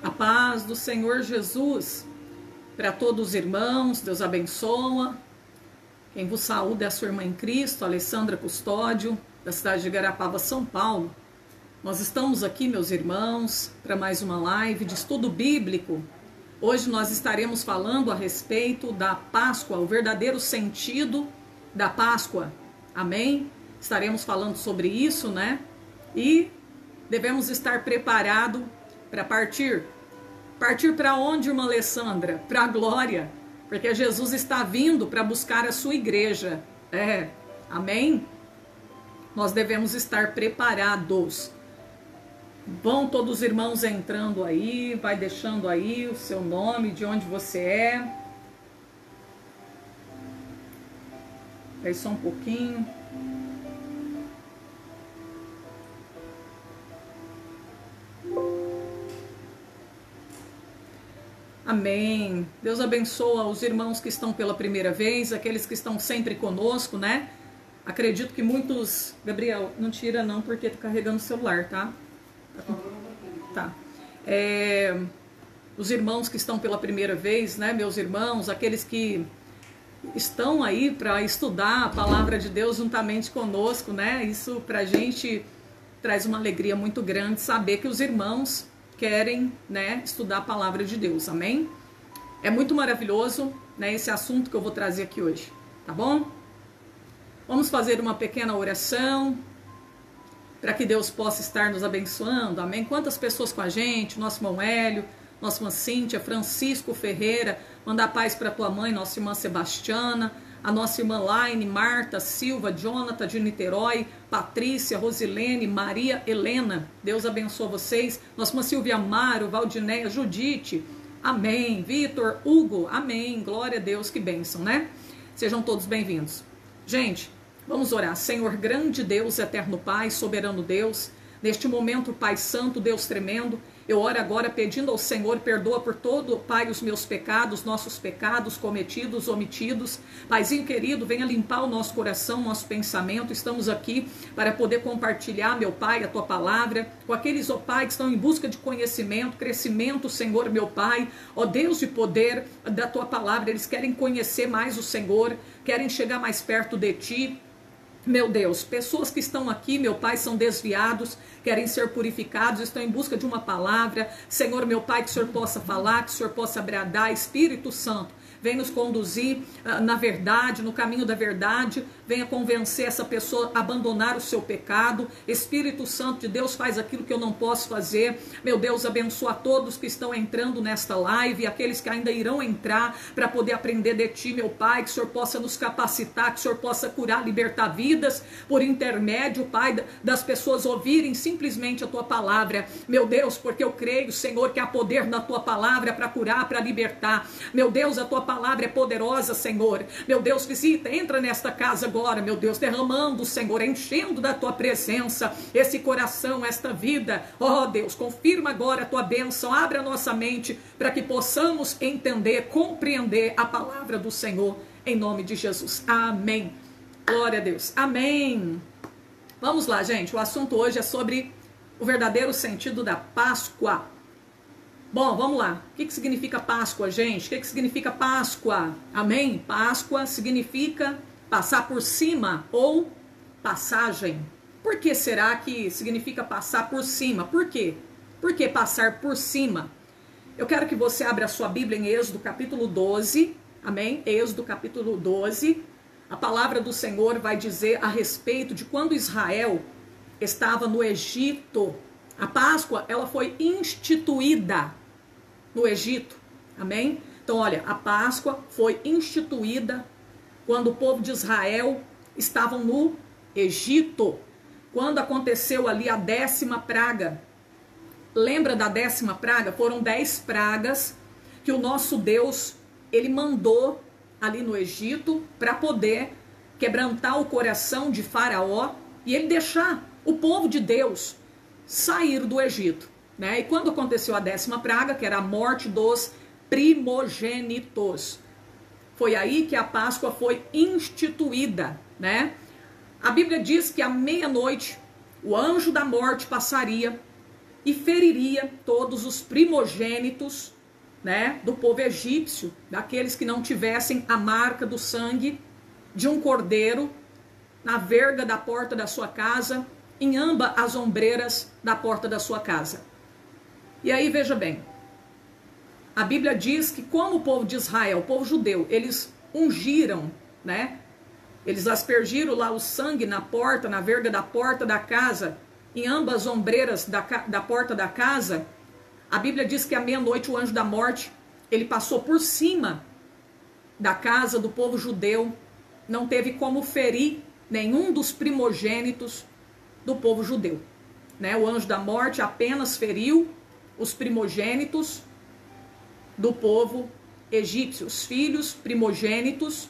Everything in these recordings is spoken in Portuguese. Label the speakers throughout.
Speaker 1: A paz do Senhor Jesus para todos os irmãos, Deus abençoa. Quem vos saúda é a sua irmã em Cristo, Alessandra Custódio, da cidade de Igarapava, São Paulo. Nós estamos aqui, meus irmãos, para mais uma live de estudo bíblico. Hoje nós estaremos falando a respeito da Páscoa, o verdadeiro sentido da Páscoa. Amém? Estaremos falando sobre isso, né? E devemos estar preparados para partir. Partir para onde, irmã Alessandra? Para a glória. Porque Jesus está vindo para buscar a sua igreja. Amém? Nós devemos estar preparados. Vão todos os irmãos entrando aí, vai deixando aí o seu nome, de onde você é. Aí só um pouquinho. Amém. Deus abençoa os irmãos que estão pela primeira vez, aqueles que estão sempre conosco, né? Acredito que muitos... Gabriel, não tira não, porque tá carregando o celular, tá? Tá. Os irmãos que estão pela primeira vez, né, meus irmãos, aqueles que estão aí para estudar a palavra de Deus juntamente conosco, né? Isso pra gente traz uma alegria muito grande saber que os irmãos querem, né, estudar a palavra de Deus, amém? É muito maravilhoso, né, esse assunto que eu vou trazer aqui hoje, tá bom? Vamos fazer uma pequena oração para que Deus possa estar nos abençoando, amém? Quantas pessoas com a gente, nosso irmão Hélio, nossa irmã Cíntia, Francisco Ferreira, mandar paz para tua mãe, nossa irmã Sebastiana, a nossa irmã Laine, Marta, Silva, Jonathan de Niterói, Patrícia, Rosilene, Maria Helena, Deus abençoe vocês, nossa irmã Silvia Amaro, Valdinéia, Judite, amém, Vitor, Hugo, amém, glória a Deus, que bênção, né? Sejam todos bem-vindos. Gente, vamos orar. Senhor, grande Deus, eterno Pai, soberano Deus, neste momento, Pai Santo, Deus tremendo, eu oro agora pedindo ao Senhor, perdoa por todo, Pai, os meus pecados, nossos pecados cometidos, omitidos. Paizinho querido, venha limpar o nosso coração, nosso pensamento. Estamos aqui para poder compartilhar, meu Pai, a Tua palavra com aqueles, ó Pai, que estão em busca de conhecimento, crescimento, Senhor, meu Pai. Ó Deus de poder da Tua palavra, eles querem conhecer mais o Senhor, querem chegar mais perto de Ti. Meu Deus, pessoas que estão aqui, meu Pai, são desviados, querem ser purificados, estão em busca de uma palavra. Senhor, meu Pai, que o Senhor possa falar, que o Senhor possa bradar. Espírito Santo, vem nos conduzir na verdade, no caminho da verdade. Venha convencer essa pessoa a abandonar o seu pecado. Espírito Santo de Deus, faz aquilo que eu não posso fazer. Meu Deus, abençoa todos que estão entrando nesta live, aqueles que ainda irão entrar para poder aprender de Ti, meu Pai. Que o Senhor possa nos capacitar, que o Senhor possa curar, libertar vidas por intermédio, Pai, das pessoas ouvirem simplesmente a Tua palavra. Meu Deus, porque eu creio, Senhor, que há poder na Tua palavra para curar, para libertar. Meu Deus, a Tua palavra é poderosa, Senhor. Meu Deus, visita, entra nesta casa agora, meu Deus, derramando, Senhor, enchendo da Tua presença esse coração, esta vida. Ó Deus, confirma agora a Tua bênção, abre a nossa mente para que possamos entender, compreender a palavra do Senhor, em nome de Jesus. Amém. Glória a Deus. Amém. Vamos lá, gente. O assunto hoje é sobre o verdadeiro sentido da Páscoa. Bom, vamos lá. O que significa Páscoa, gente? O que significa Páscoa? Amém? Páscoa significa passar por cima ou passagem. Por que será que significa passar por cima? Por quê? Por que passar por cima? Eu quero que você abra a sua Bíblia em Êxodo capítulo 12. Amém? Êxodo capítulo 12. A palavra do Senhor vai dizer a respeito de quando Israel estava no Egito. A Páscoa, ela foi instituída no Egito. Amém? Então, olha, a Páscoa foi instituída quando o povo de Israel estavam no Egito. Quando aconteceu ali a 10ª praga. Lembra da 10ª praga? Foram 10 pragas que o nosso Deus, ele mandou ali no Egito para poder quebrantar o coração de Faraó e ele deixar o povo de Deus sair do Egito, né? E quando aconteceu a 10ª praga, que era a morte dos primogênitos, foi aí que a Páscoa foi instituída, né? A Bíblia diz que à meia-noite o anjo da morte passaria e feriria todos os primogênitos, né, do povo egípcio, daqueles que não tivessem a marca do sangue de um cordeiro na verga da porta da sua casa, em ambas as ombreiras da porta da sua casa. E aí veja bem, a Bíblia diz que como o povo de Israel, o povo judeu, eles ungiram, né, eles aspergiram lá o sangue na porta, na verga da porta da casa, em ambas as ombreiras da porta da casa. A Bíblia diz que à meia-noite o anjo da morte, ele passou por cima da casa do povo judeu, não teve como ferir nenhum dos primogênitos do povo judeu, né? O anjo da morte apenas feriu os primogênitos do povo egípcio, os filhos primogênitos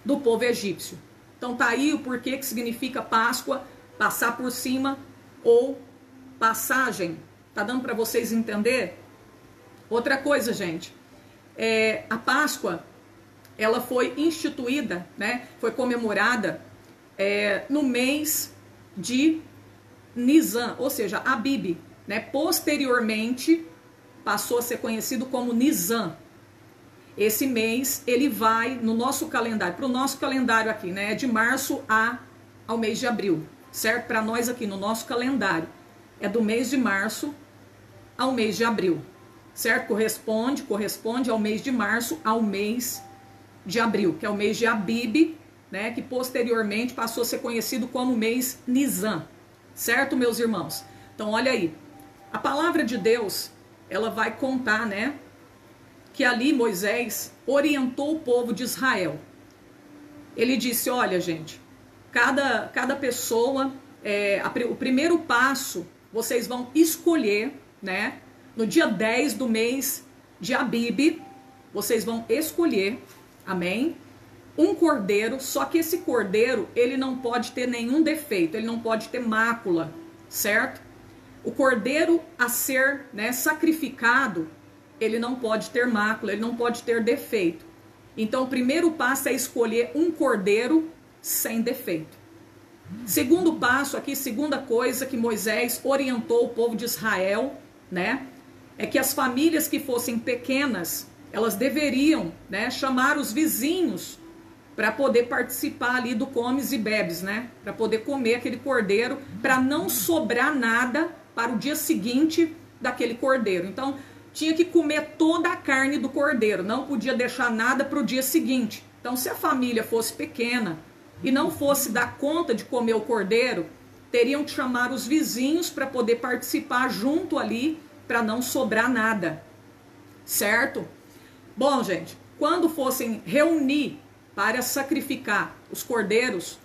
Speaker 1: do povo egípcio. Então tá aí o porquê que significa Páscoa, passar por cima ou passagem. Tá dando para vocês entender? Outra coisa, gente, a Páscoa, ela foi instituída, né? Foi comemorada no mês de Nisan, ou seja, Abib, né? Posteriormente passou a ser conhecido como Nisan. Esse mês ele vai no nosso calendário, para o nosso calendário aqui, né? De março ao mês de abril, certo? Para nós aqui no nosso calendário é do mês de março ao mês de abril, certo? Corresponde ao mês de março ao mês de abril, que é o mês de Abib, né? Que posteriormente passou a ser conhecido como mês Nisan, certo, meus irmãos? Então, olha aí, a palavra de Deus, ela vai contar, né? Que ali Moisés orientou o povo de Israel. Ele disse, olha, gente, cada pessoa, o primeiro passo, vocês vão escolher, né? No dia 10 do mês de Abib, vocês vão escolher, amém? Um cordeiro, só que esse cordeiro, ele não pode ter nenhum defeito, ele não pode ter mácula, certo? O cordeiro a ser, né, sacrificado, ele não pode ter mácula, ele não pode ter defeito. Então o primeiro passo é escolher um cordeiro sem defeito. Segundo passo aqui, segunda coisa que Moisés orientou o povo de Israel, né, é que as famílias que fossem pequenas, elas deveriam, né, chamar os vizinhos para poder participar ali do comes e bebes, né, para poder comer aquele cordeiro, para não sobrar nada para o dia seguinte daquele cordeiro. Então tinha que comer toda a carne do cordeiro, não podia deixar nada para o dia seguinte. Então, se a família fosse pequena e não fosse dar conta de comer o cordeiro, teriam que chamar os vizinhos para poder participar junto ali, para não sobrar nada, certo? Bom, gente, quando fossem reunir para sacrificar os cordeiros,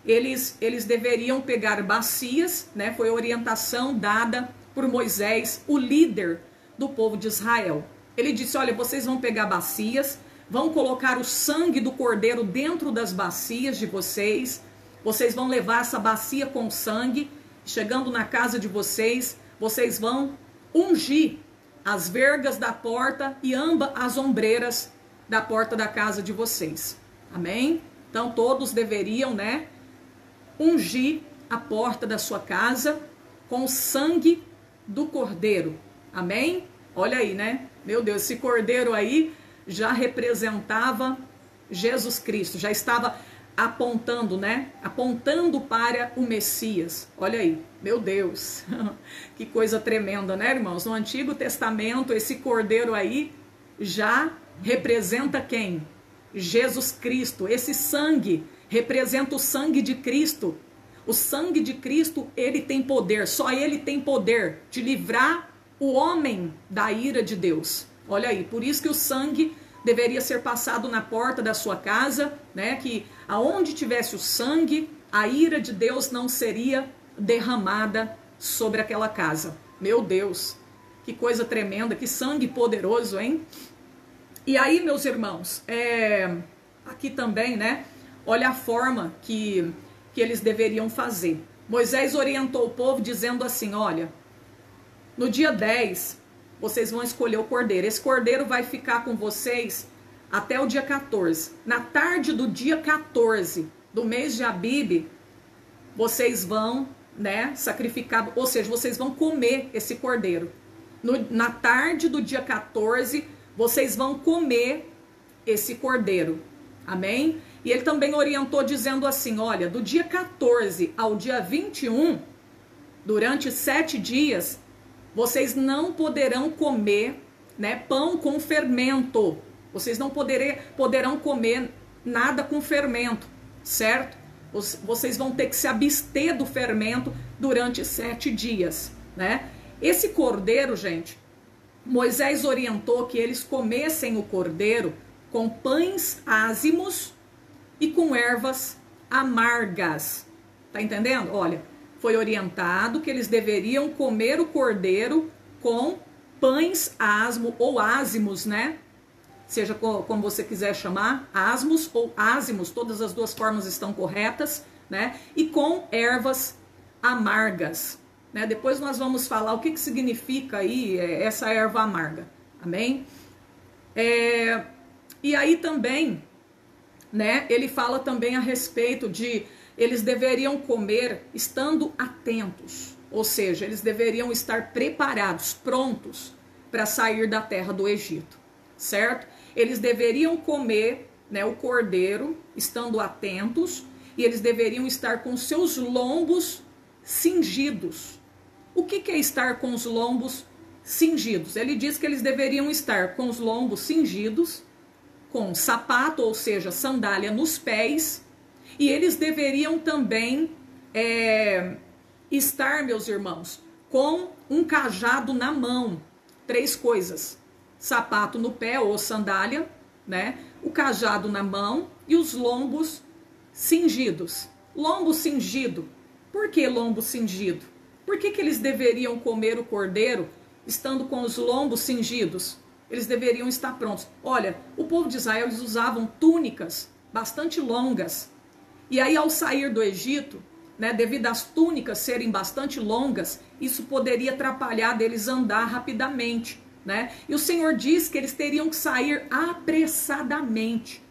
Speaker 1: eles deveriam pegar bacias, né? Foi a orientação dada por Moisés, o líder do povo de Israel. Ele disse, olha, vocês vão pegar bacias, vão colocar o sangue do cordeiro dentro das bacias de vocês, vocês vão levar essa bacia com sangue, chegando na casa de vocês, vocês vão ungir as vergas da porta e ambas as ombreiras da porta da casa de vocês. Amém? Então todos deveriam, né, ungir a porta da sua casa com o sangue do cordeiro. Amém? Olha aí, né? Meu Deus, esse cordeiro aí já representava Jesus Cristo, já estava apontando, né? Apontando para o Messias. Olha aí, meu Deus, que coisa tremenda, né, irmãos? No Antigo Testamento, esse cordeiro aí já representa quem? Jesus Cristo. Esse sangue representa o sangue de Cristo. O sangue de Cristo, ele tem poder, só ele tem poder de livrar o homem da ira de Deus. Olha aí, por isso que o sangue deveria ser passado na porta da sua casa, né? Que aonde tivesse o sangue, a ira de Deus não seria derramada sobre aquela casa. Meu Deus, que coisa tremenda, que sangue poderoso, hein? E aí, meus irmãos, aqui também, né? Olha a forma que eles deveriam fazer. Moisés orientou o povo dizendo assim, olha, no dia 10, vocês vão escolher o cordeiro. Esse cordeiro vai ficar com vocês até o dia 14. Na tarde do dia 14 do mês de Abib, vocês vão né, sacrificado, ou seja, vocês vão comer esse cordeiro. Na tarde do dia 14, vocês vão comer esse cordeiro. Amém? E ele também orientou dizendo assim, olha, do dia 14 ao dia 21, durante 7 dias, vocês não poderão comer, né, pão com fermento. Vocês não poderão comer nada com fermento, certo? Vocês vão ter que se abster do fermento durante 7 dias, né? Esse cordeiro, gente, Moisés orientou que eles comessem o cordeiro com pães ázimos e com ervas amargas. Tá entendendo? Olha, foi orientado que eles deveriam comer o cordeiro com pães asmo ou ázimos, né? Seja como você quiser chamar, asmos ou ázimos, todas as duas formas estão corretas, né? E com ervas amargas, né? Depois nós vamos falar o que significa aí essa erva amarga, amém? E aí também, né? Ele fala também a respeito de eles deveriam comer estando atentos, ou seja, eles deveriam estar preparados, prontos para sair da terra do Egito, certo? Eles deveriam comer, né, o cordeiro estando atentos e eles deveriam estar com seus lombos cingidos. O que é estar com os lombos cingidos? Ele diz que eles deveriam estar com os lombos cingidos, com sapato, ou seja, sandália nos pés, e eles deveriam também estar, meus irmãos, com um cajado na mão. 3 coisas: sapato no pé ou sandália, né? O cajado na mão e os lombos cingidos. Lombo cingido. Por que lombo cingido? Por que eles deveriam comer o cordeiro estando com os lombos cingidos? Eles deveriam estar prontos. Olha, o povo de Israel, eles usavam túnicas bastante longas. E aí, ao sair do Egito, né, devido às túnicas serem bastante longas, isso poderia atrapalhar deles andar rapidamente, né? E o Senhor diz que eles teriam que sair apressadamente.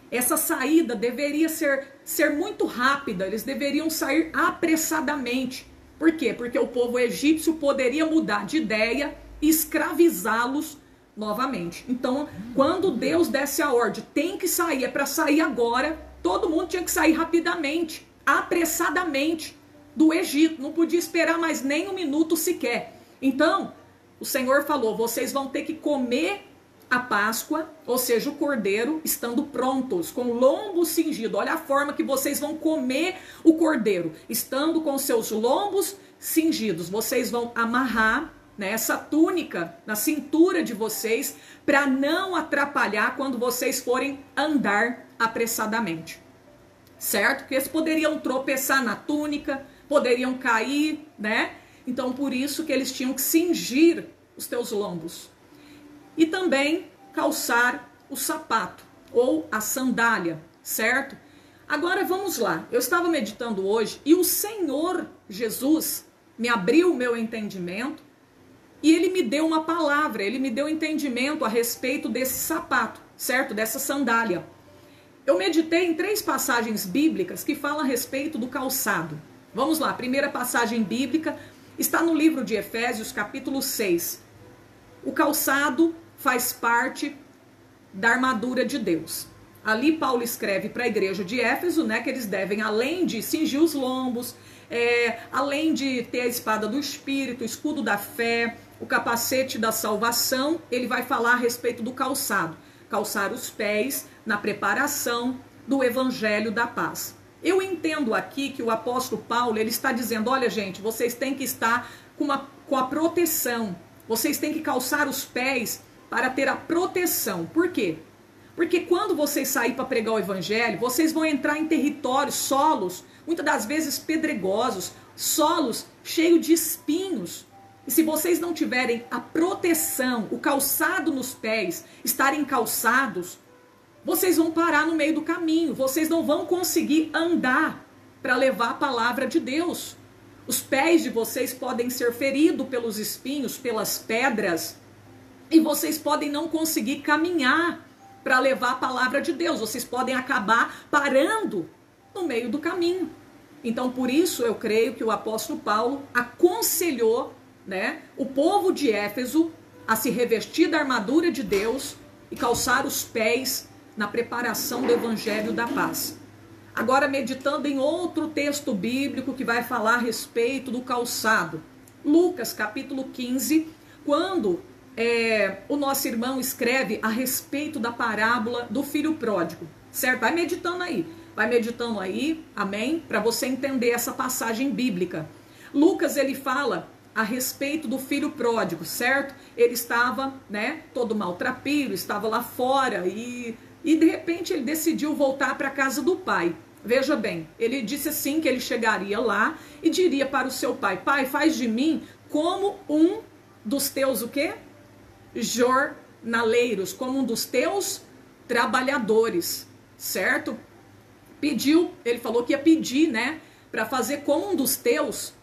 Speaker 1: Essa saída deveria ser muito rápida, eles deveriam sair apressadamente. Por quê? Porque o povo egípcio poderia mudar de ideia e escravizá-los novamente. Então, quando Deus desse a ordem, tem que sair, é para sair agora, todo mundo tinha que sair rapidamente, apressadamente do Egito, não podia esperar mais nem um minuto sequer. Então, o Senhor falou, vocês vão ter que comer a Páscoa, ou seja, o cordeiro, estando prontos, com o lombo cingido. Olha a forma que vocês vão comer o cordeiro, estando com seus lombos cingidos. Vocês vão amarrar, né, essa túnica na cintura de vocês, para não atrapalhar quando vocês forem andar apressadamente, certo? Porque eles poderiam tropeçar na túnica, poderiam cair, né? Então, por isso que eles tinham que cingir os teus lombos. E também calçar o sapato ou a sandália, certo? Agora vamos lá. Eu estava meditando hoje e o Senhor Jesus me abriu o meu entendimento e ele me deu uma palavra, ele me deu entendimento a respeito desse sapato, certo? Dessa sandália. Eu meditei em 3 passagens bíblicas que falam a respeito do calçado. Vamos lá, a primeira passagem bíblica está no livro de Efésios, capítulo 6. O calçado faz parte da armadura de Deus. Ali Paulo escreve para a igreja de Éfeso, né, que eles devem, além de cingir os lombos, além de ter a espada do Espírito, o escudo da fé, o capacete da salvação, ele vai falar a respeito do calçado. Calçar os pés na preparação do evangelho da paz. Eu entendo aqui que o apóstolo Paulo, ele está dizendo, olha gente, vocês têm que estar com a proteção, vocês têm que calçar os pés para ter a proteção. Por quê? Porque quando vocês saírem para pregar o evangelho, vocês vão entrar em territórios, solos, muitas das vezes pedregosos, solos cheios de espinhos. E se vocês não tiverem a proteção, o calçado nos pés, estarem calçados, vocês vão parar no meio do caminho, vocês não vão conseguir andar para levar a palavra de Deus. Os pés de vocês podem ser feridos pelos espinhos, pelas pedras, e vocês podem não conseguir caminhar para levar a palavra de Deus. Vocês podem acabar parando no meio do caminho. Então, por isso eu creio que o apóstolo Paulo aconselhou, né, o povo de Éfeso a se revestir da armadura de Deus e calçar os pés na preparação do evangelho da paz. Agora, meditando em outro texto bíblico que vai falar a respeito do calçado. Lucas, capítulo 15, quando o nosso irmão escreve a respeito da parábola do filho pródigo, certo? Vai meditando aí, amém? Para você entender essa passagem bíblica. Lucas, ele fala a respeito do filho pródigo, certo? Ele estava, né, todo maltrapilho, estava lá fora e de repente ele decidiu voltar para a casa do pai. Veja bem, ele disse assim que ele chegaria lá e diria para o seu pai: pai, faz de mim como um dos teus o quê? Jornaleiros, como um dos teus trabalhadores, certo? Pediu, ele falou que ia pedir, né, para fazer como um dos teus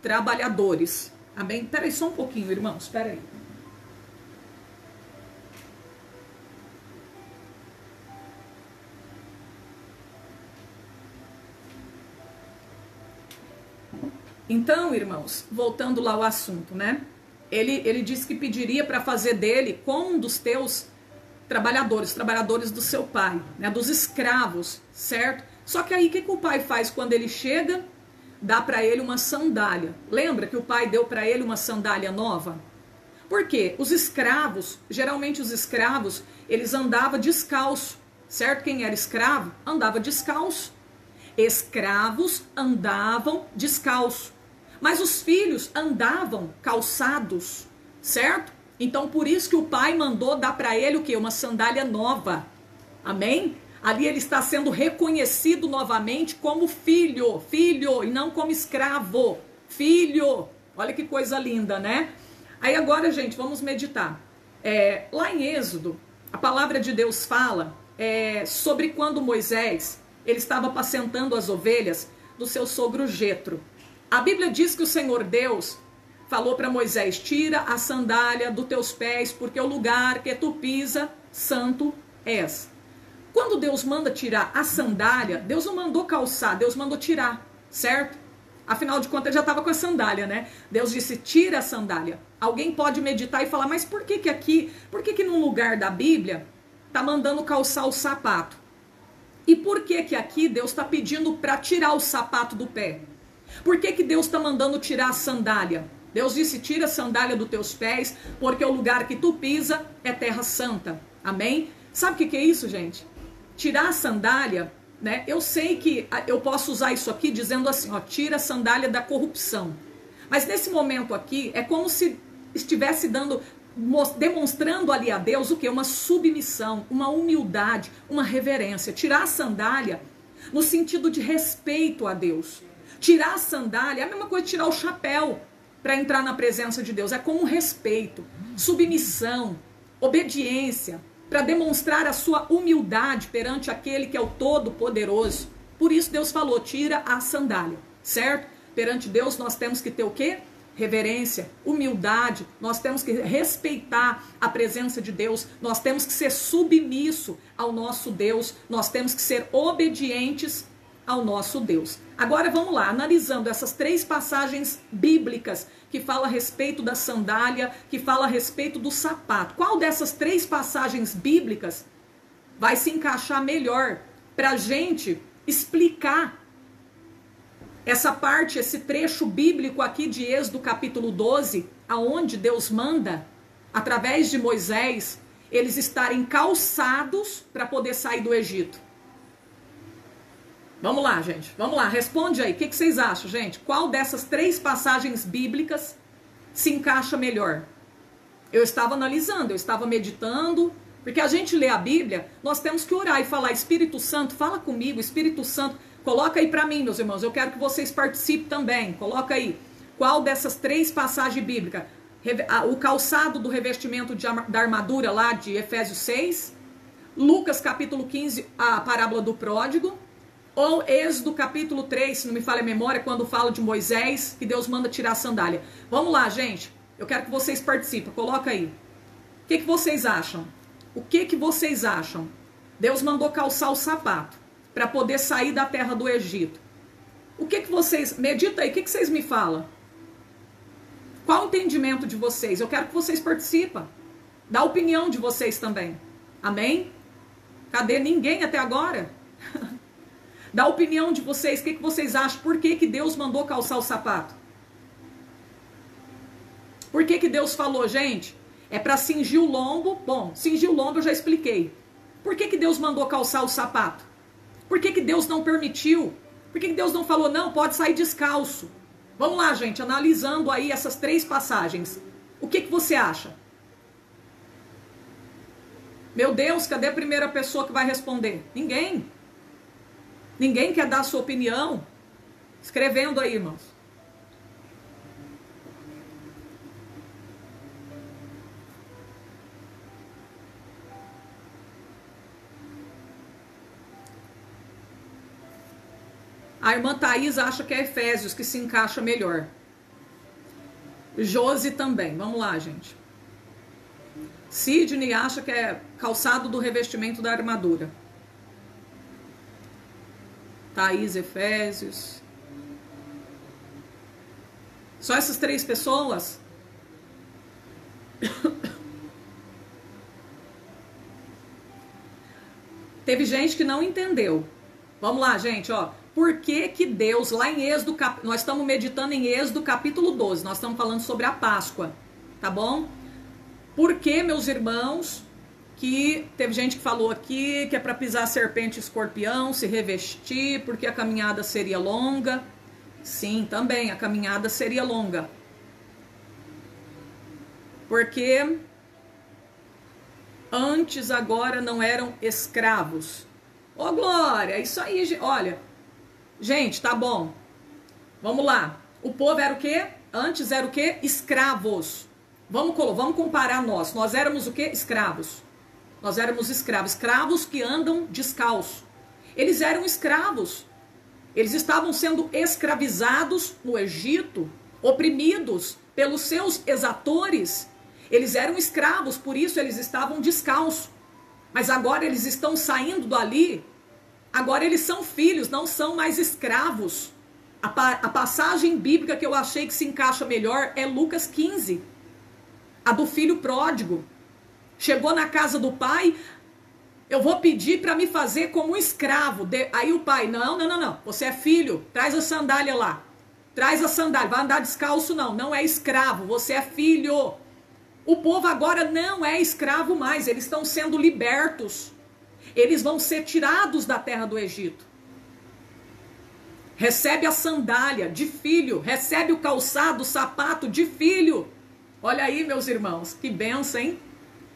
Speaker 1: trabalhadores. Amém? Espera aí só um pouquinho, irmãos, espera aí. Então, irmãos, voltando lá ao assunto, né? Ele disse que pediria para fazer dele como um dos teus trabalhadores do seu pai, né? Dos escravos, certo? Só que aí o que o pai faz quando ele chega? Dá para ele uma sandália. Lembra que o pai deu para ele uma sandália nova? Por quê? Os escravos, geralmente os escravos, eles andavam descalço, certo? Quem era escravo andava descalço. Escravos andavam descalço. Mas os filhos andavam calçados, certo? Então por isso que o pai mandou dar para ele o quê? Uma sandália nova. Amém? Ali ele está sendo reconhecido novamente como filho, e não como escravo. Filho. Olha que coisa linda, né? Aí agora, gente, vamos meditar. Lá em Êxodo, a palavra de Deus fala sobre quando Moisés ele estava apacentando as ovelhas do seu sogro Jetro. A Bíblia diz que o Senhor Deus falou para Moisés: tira a sandália dos teus pés, porque o lugar que tu pisa, santo és. Quando Deus manda tirar a sandália, Deus não mandou calçar, Deus mandou tirar, certo? Afinal de contas, ele já estava com a sandália, né? Deus disse: tira a sandália. Alguém pode meditar e falar: mas por que num lugar da Bíblia está mandando calçar o sapato? E por que aqui Deus está pedindo para tirar o sapato do pé? Por que Deus está mandando tirar a sandália? Deus disse: tira a sandália dos teus pés, porque o lugar que tu pisa é terra santa. Amém? Sabe o que é isso, gente? Tirar a sandália, né? Eu sei que eu posso usar isso aqui dizendo assim, ó, tira a sandália da corrupção. Mas nesse momento aqui, é como se estivesse demonstrando ali a Deus o quê? Uma submissão, uma humildade, uma reverência. Tirar a sandália no sentido de respeito a Deus. Tirar a sandália é a mesma coisa de tirar o chapéu para entrar na presença de Deus. É como respeito, submissão, obediência, para demonstrar a sua humildade perante aquele que é o Todo-Poderoso. Por isso Deus falou: tira a sandália, certo? Perante Deus nós temos que ter o quê? Reverência, humildade, nós temos que respeitar a presença de Deus, nós temos que ser submisso ao nosso Deus, nós temos que ser obedientes ao nosso Deus. Agora vamos lá, analisando essas 3 passagens bíblicas que fala a respeito da sandália, que fala a respeito do sapato. Qual dessas 3 passagens bíblicas vai se encaixar melhor para a gente explicar essa parte, esse trecho bíblico aqui de Êxodo capítulo 12, aonde Deus manda, através de Moisés, eles estarem calçados para poder sair do Egito? Vamos lá, gente. Vamos lá. Responde aí. O que vocês acham, gente? Qual dessas 3 passagens bíblicas se encaixa melhor? Eu estava analisando, eu estava meditando, porque a gente lê a Bíblia, nós temos que orar e falar: Espírito Santo, fala comigo, Espírito Santo, coloca aí para mim, meus irmãos, eu quero que vocês participem também. Coloca aí. Qual dessas 3 passagens bíblicas? O calçado do revestimento da armadura lá de Efésios 6, Lucas capítulo 15, a parábola do pródigo, ou Êxodo capítulo 3, se não me falha a memória, quando fala de Moisés, que Deus manda tirar a sandália. Vamos lá, gente. Eu quero que vocês participem. Coloca aí. O que vocês acham? O que vocês acham? Deus mandou calçar o sapato para poder sair da terra do Egito. O que vocês, medita aí, o que vocês me falam? Qual o entendimento de vocês? Eu quero que vocês participem. Dá a opinião de vocês também. Amém? Cadê ninguém até agora? Dá a opinião de vocês, o que vocês acham? Por que Deus mandou calçar o sapato? Por que Deus falou, gente? É para cingir o lombo. Bom, cingir o lombo eu já expliquei. Por que Deus mandou calçar o sapato? Por que Deus não permitiu? Por que Deus não falou, não, pode sair descalço? Vamos lá, gente, analisando aí essas 3 passagens. O que você acha? Meu Deus, cadê a primeira pessoa que vai responder? Ninguém. Ninguém quer dar a sua opinião? Escrevendo aí, irmãos. A irmã Thaís acha que é Efésios que se encaixa melhor. Josi também. Vamos lá, gente. Sidney acha que é calçado do revestimento da armadura. Thaís, Efésios. Só essas 3 pessoas? Teve gente que não entendeu. Vamos lá, gente, ó. Por que Deus, lá em Êxodo, nós estamos meditando em Êxodo capítulo 12, nós estamos falando sobre a Páscoa, tá bom? Por que, meus irmãos, que teve gente que falou aqui que é para pisar serpente e escorpião, se revestir, porque a caminhada seria longa? Sim, também, a caminhada seria longa. Porque antes, agora, não eram escravos. Ô, Glória, isso aí, olha... Gente, tá bom. Vamos lá. O povo era o quê? Antes era o quê? Escravos. Vamos comparar nós. Nós éramos o quê? Escravos. Nós éramos escravos. Escravos que andam descalço. Eles eram escravos. Eles estavam sendo escravizados no Egito, oprimidos pelos seus exatores. Eles eram escravos, por isso eles estavam descalços. Mas agora eles estão saindo dali. Agora eles são filhos, não são mais escravos. A passagem bíblica que eu achei que se encaixa melhor é Lucas 15. A do filho pródigo. Chegou na casa do pai, eu vou pedir para me fazer como um escravo. Aí o pai, não, você é filho, traz a sandália lá. Traz a sandália, vai andar descalço não é escravo, você é filho. O povo agora não é escravo mais, eles estão sendo libertos. Eles vão ser tirados da terra do Egito. Recebe a sandália de filho, recebe o calçado, o sapato de filho. Olha aí, meus irmãos, que bênção, hein?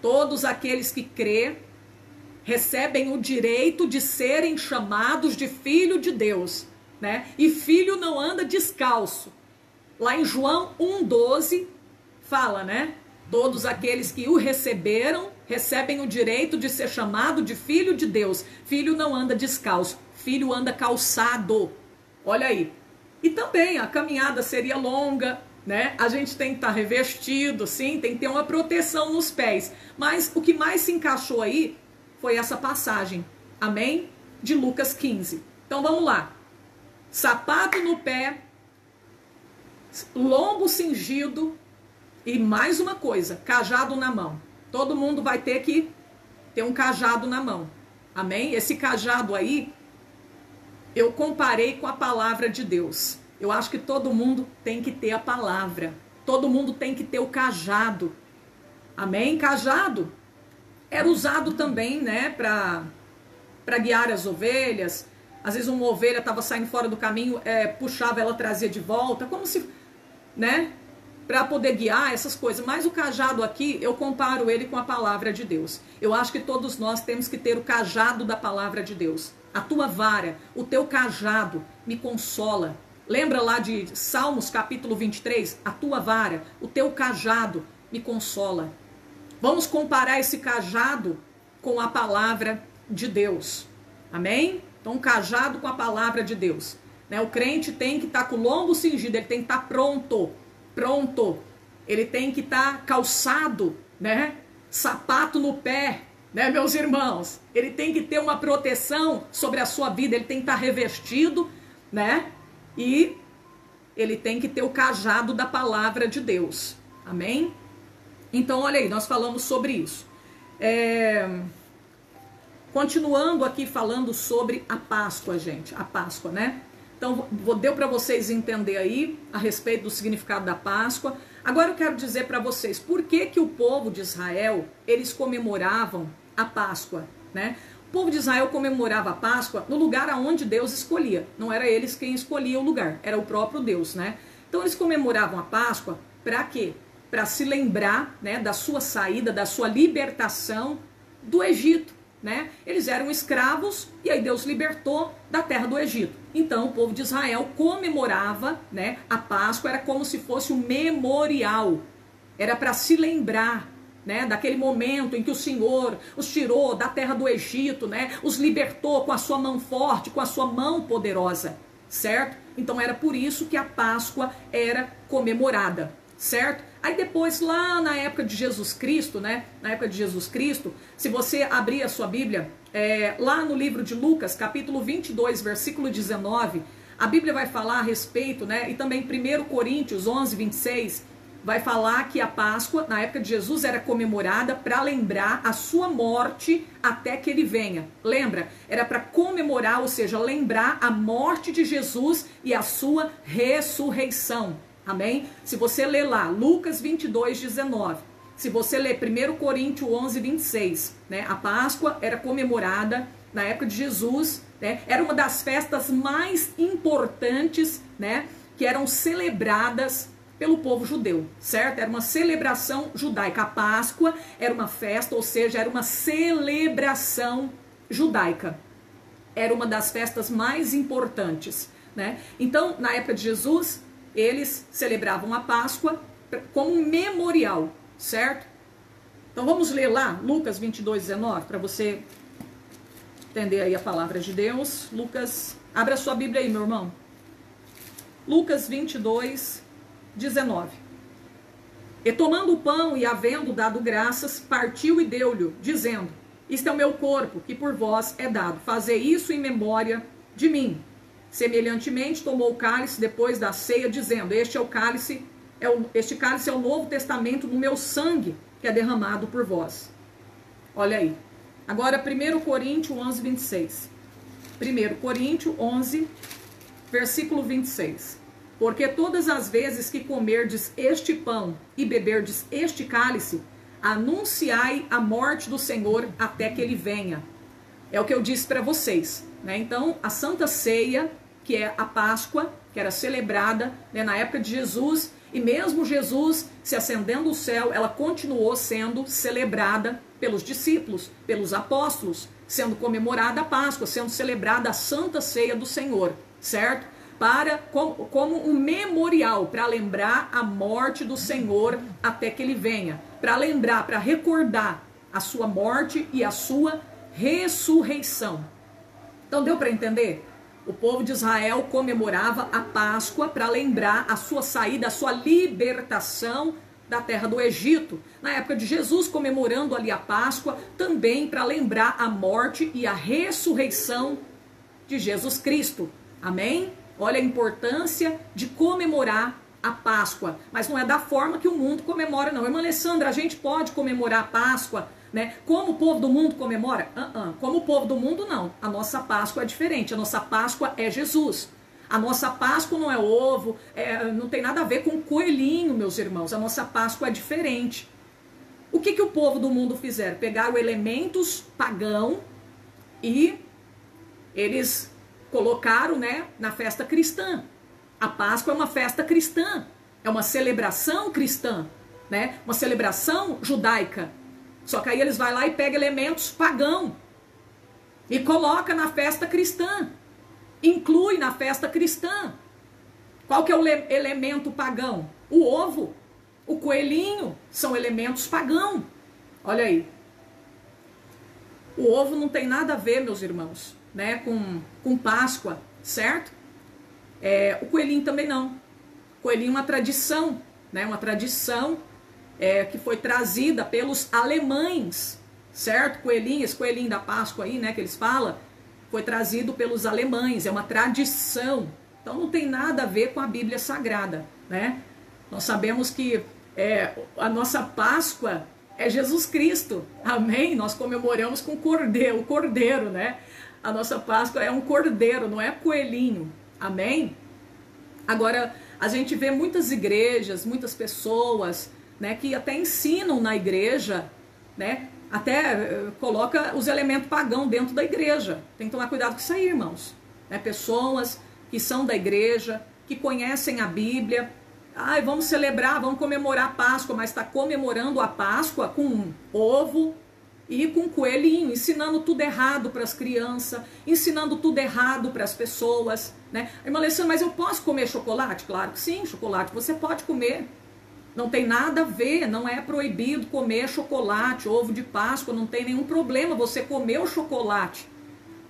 Speaker 1: Todos aqueles que crê recebem o direito de serem chamados de filho de Deus, né? E filho não anda descalço. Lá em João 1,12 fala, né? Todos aqueles que o receberam recebem o direito de ser chamado de filho de Deus. Filho não anda descalço, filho anda calçado. Olha aí. E também a caminhada seria longa, né? A gente tem que estar revestido, sim, tem que ter uma proteção nos pés. Mas o que mais se encaixou aí foi essa passagem, amém? De Lucas 15. Então vamos lá. Sapato no pé, lombo cingido e mais uma coisa, cajado na mão. Todo mundo vai ter que ter um cajado na mão. Amém? Esse cajado aí, eu comparei com a palavra de Deus. Eu acho que todo mundo tem que ter a palavra. Todo mundo tem que ter o cajado. Amém? Cajado era usado também, né, para guiar as ovelhas. Às vezes uma ovelha estava saindo fora do caminho, puxava, ela trazia de volta, como se, né, para poder guiar essas coisas. Mas o cajado aqui, eu comparo ele com a palavra de Deus. Eu acho que todos nós temos que ter o cajado da palavra de Deus. A tua vara, o teu cajado me consola. Lembra lá de Salmos capítulo 23? A tua vara, o teu cajado me consola. Vamos comparar esse cajado com a palavra de Deus. Amém? Então, um cajado com a palavra de Deus. Né? O crente tem que estar com o lombo cingido, ele tem que estar pronto. Ele tem que estar calçado, né? Sapato no pé, né, meus irmãos? Ele tem que ter uma proteção sobre a sua vida, ele tem que estar revestido, né? e ele tem que ter o cajado da palavra de Deus. Amém? Então, olha aí, nós falamos sobre isso. Continuando aqui falando sobre a Páscoa, gente. A Páscoa, né? Então, deu para vocês entender aí a respeito do significado da Páscoa. Agora eu quero dizer para vocês, por que que o povo de Israel, eles comemoravam a Páscoa, né? O povo de Israel comemorava a Páscoa no lugar aonde Deus escolhia. Não era eles quem escolhia o lugar, era o próprio Deus, né? Então eles comemoravam a Páscoa para quê? Para se lembrar, né, da sua saída, da sua libertação do Egito, né? Eles eram escravos e aí Deus libertou da terra do Egito. Então o povo de Israel comemorava, né, a Páscoa, era como se fosse um memorial. Era para se lembrar, né, daquele momento em que o Senhor os tirou da terra do Egito, né, os libertou com a sua mão forte, com a sua mão poderosa, certo? Então era por isso que a Páscoa era comemorada, certo? Aí depois, lá na época de Jesus Cristo, né, na época de Jesus Cristo, se você abrir a sua Bíblia, lá no livro de Lucas, capítulo 22, versículo 19, a Bíblia vai falar a respeito, né, e também 1 Coríntios 11, 26, vai falar que a Páscoa, na época de Jesus, era comemorada para lembrar a sua morte até que ele venha. Lembra? Era para comemorar, ou seja, lembrar a morte de Jesus e a sua ressurreição. Amém? Se você ler lá, Lucas 22, 19. Se você ler 1 Coríntios 11, 26, né? A Páscoa era comemorada na época de Jesus, né? Era uma das festas mais importantes, né, que eram celebradas pelo povo judeu, certo? Era uma celebração judaica. A Páscoa era uma festa, ou seja, era uma celebração judaica. Era uma das festas mais importantes, né? Então, na época de Jesus, eles celebravam a Páscoa como um memorial, certo? Então vamos ler lá, Lucas 22, 19, para você entender aí a palavra de Deus. Lucas, abra sua Bíblia aí, meu irmão. Lucas 22, 19. E tomando o pão e havendo dado graças, partiu e deu-lhe, dizendo: isto é o meu corpo, que por vós é dado. Fazei isso em memória de mim. Semelhantemente, tomou o cálice depois da ceia, dizendo: este cálice é o Novo Testamento no meu sangue, que é derramado por vós. Olha aí. Agora, 1 Coríntios 11, 26. 1 Coríntios 11, versículo 26. Porque todas as vezes que comerdes este pão e beberdes este cálice, anunciai a morte do Senhor até que ele venha. É o que eu disse para vocês, né? Então, a Santa Ceia, que é a Páscoa, que era celebrada, né, na época de Jesus, e mesmo Jesus se ascendendo ao céu, ela continuou sendo celebrada pelos discípulos, pelos apóstolos, sendo comemorada a Páscoa, sendo celebrada a Santa Ceia do Senhor, certo? Como um memorial, para lembrar a morte do Senhor até que ele venha, para lembrar, para recordar a sua morte e a sua ressurreição. Então deu para entender? O povo de Israel comemorava a Páscoa para lembrar a sua saída, a sua libertação da terra do Egito. Na época de Jesus, comemorando ali a Páscoa, também para lembrar a morte e a ressurreição de Jesus Cristo. Amém? Olha a importância de comemorar a Páscoa. Mas não é da forma que o mundo comemora, não. Irmã Alessandra, a gente pode comemorar a Páscoa, né, como o povo do mundo comemora? Como o povo do mundo, não. A nossa Páscoa é diferente. A nossa Páscoa é Jesus. A nossa Páscoa não é ovo, não tem nada a ver com coelhinho, meus irmãos. A nossa Páscoa é diferente. O que o povo do mundo fizeram? Pegaram elementos pagãos e eles colocaram, né, na festa cristã. A Páscoa é uma festa cristã. É uma celebração cristã, né? Uma celebração judaica. Só que aí eles vão lá e pegam elementos pagãos e coloca na festa cristã. Inclui na festa cristã. Qual que é o elemento pagão? O ovo, o coelhinho, são elementos pagãos. Olha aí. O ovo não tem nada a ver, meus irmãos, né, com Páscoa, certo? O coelhinho também não. O coelhinho é uma tradição, né, uma tradição que foi trazida pelos alemães, certo? Coelhinho, esse coelhinho da Páscoa aí, né, que eles falam, foi trazido pelos alemães, é uma tradição. Então não tem nada a ver com a Bíblia Sagrada, né? Nós sabemos que a nossa Páscoa é Jesus Cristo, amém? Nós comemoramos com o cordeiro, né? A nossa Páscoa é um cordeiro, não é coelhinho, amém? Agora, a gente vê muitas igrejas, muitas pessoas, né, que até ensinam na igreja, né, até coloca os elementos pagãos dentro da igreja. Tem que tomar cuidado com isso aí, irmãos. Né? Pessoas que são da igreja, que conhecem a Bíblia. Ai, vamos celebrar, vamos comemorar a Páscoa, mas está comemorando a Páscoa com ovo e com coelhinho, ensinando tudo errado para as crianças, ensinando tudo errado para as pessoas. Né? Irmã Alessandra, mas eu posso comer chocolate? Claro que sim, chocolate você pode comer. Não tem nada a ver, não é proibido comer chocolate, ovo de Páscoa, não tem nenhum problema você comer o chocolate.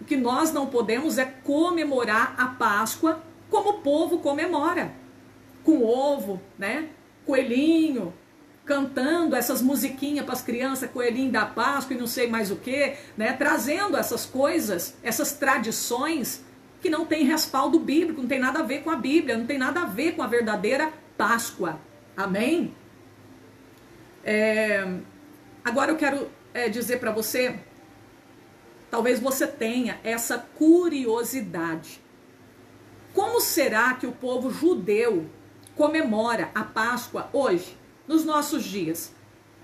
Speaker 1: O que nós não podemos é comemorar a Páscoa como o povo comemora. Com ovo, né? Coelhinho, cantando essas musiquinhas para as crianças, coelhinho da Páscoa e não sei mais o que, né? Trazendo essas coisas, essas tradições que não tem respaldo bíblico, não tem nada a ver com a Bíblia, não tem nada a ver com a verdadeira Páscoa. Amém? Agora eu quero dizer para você, talvez você tenha essa curiosidade. Como será que o povo judeu comemora a Páscoa hoje, nos nossos dias?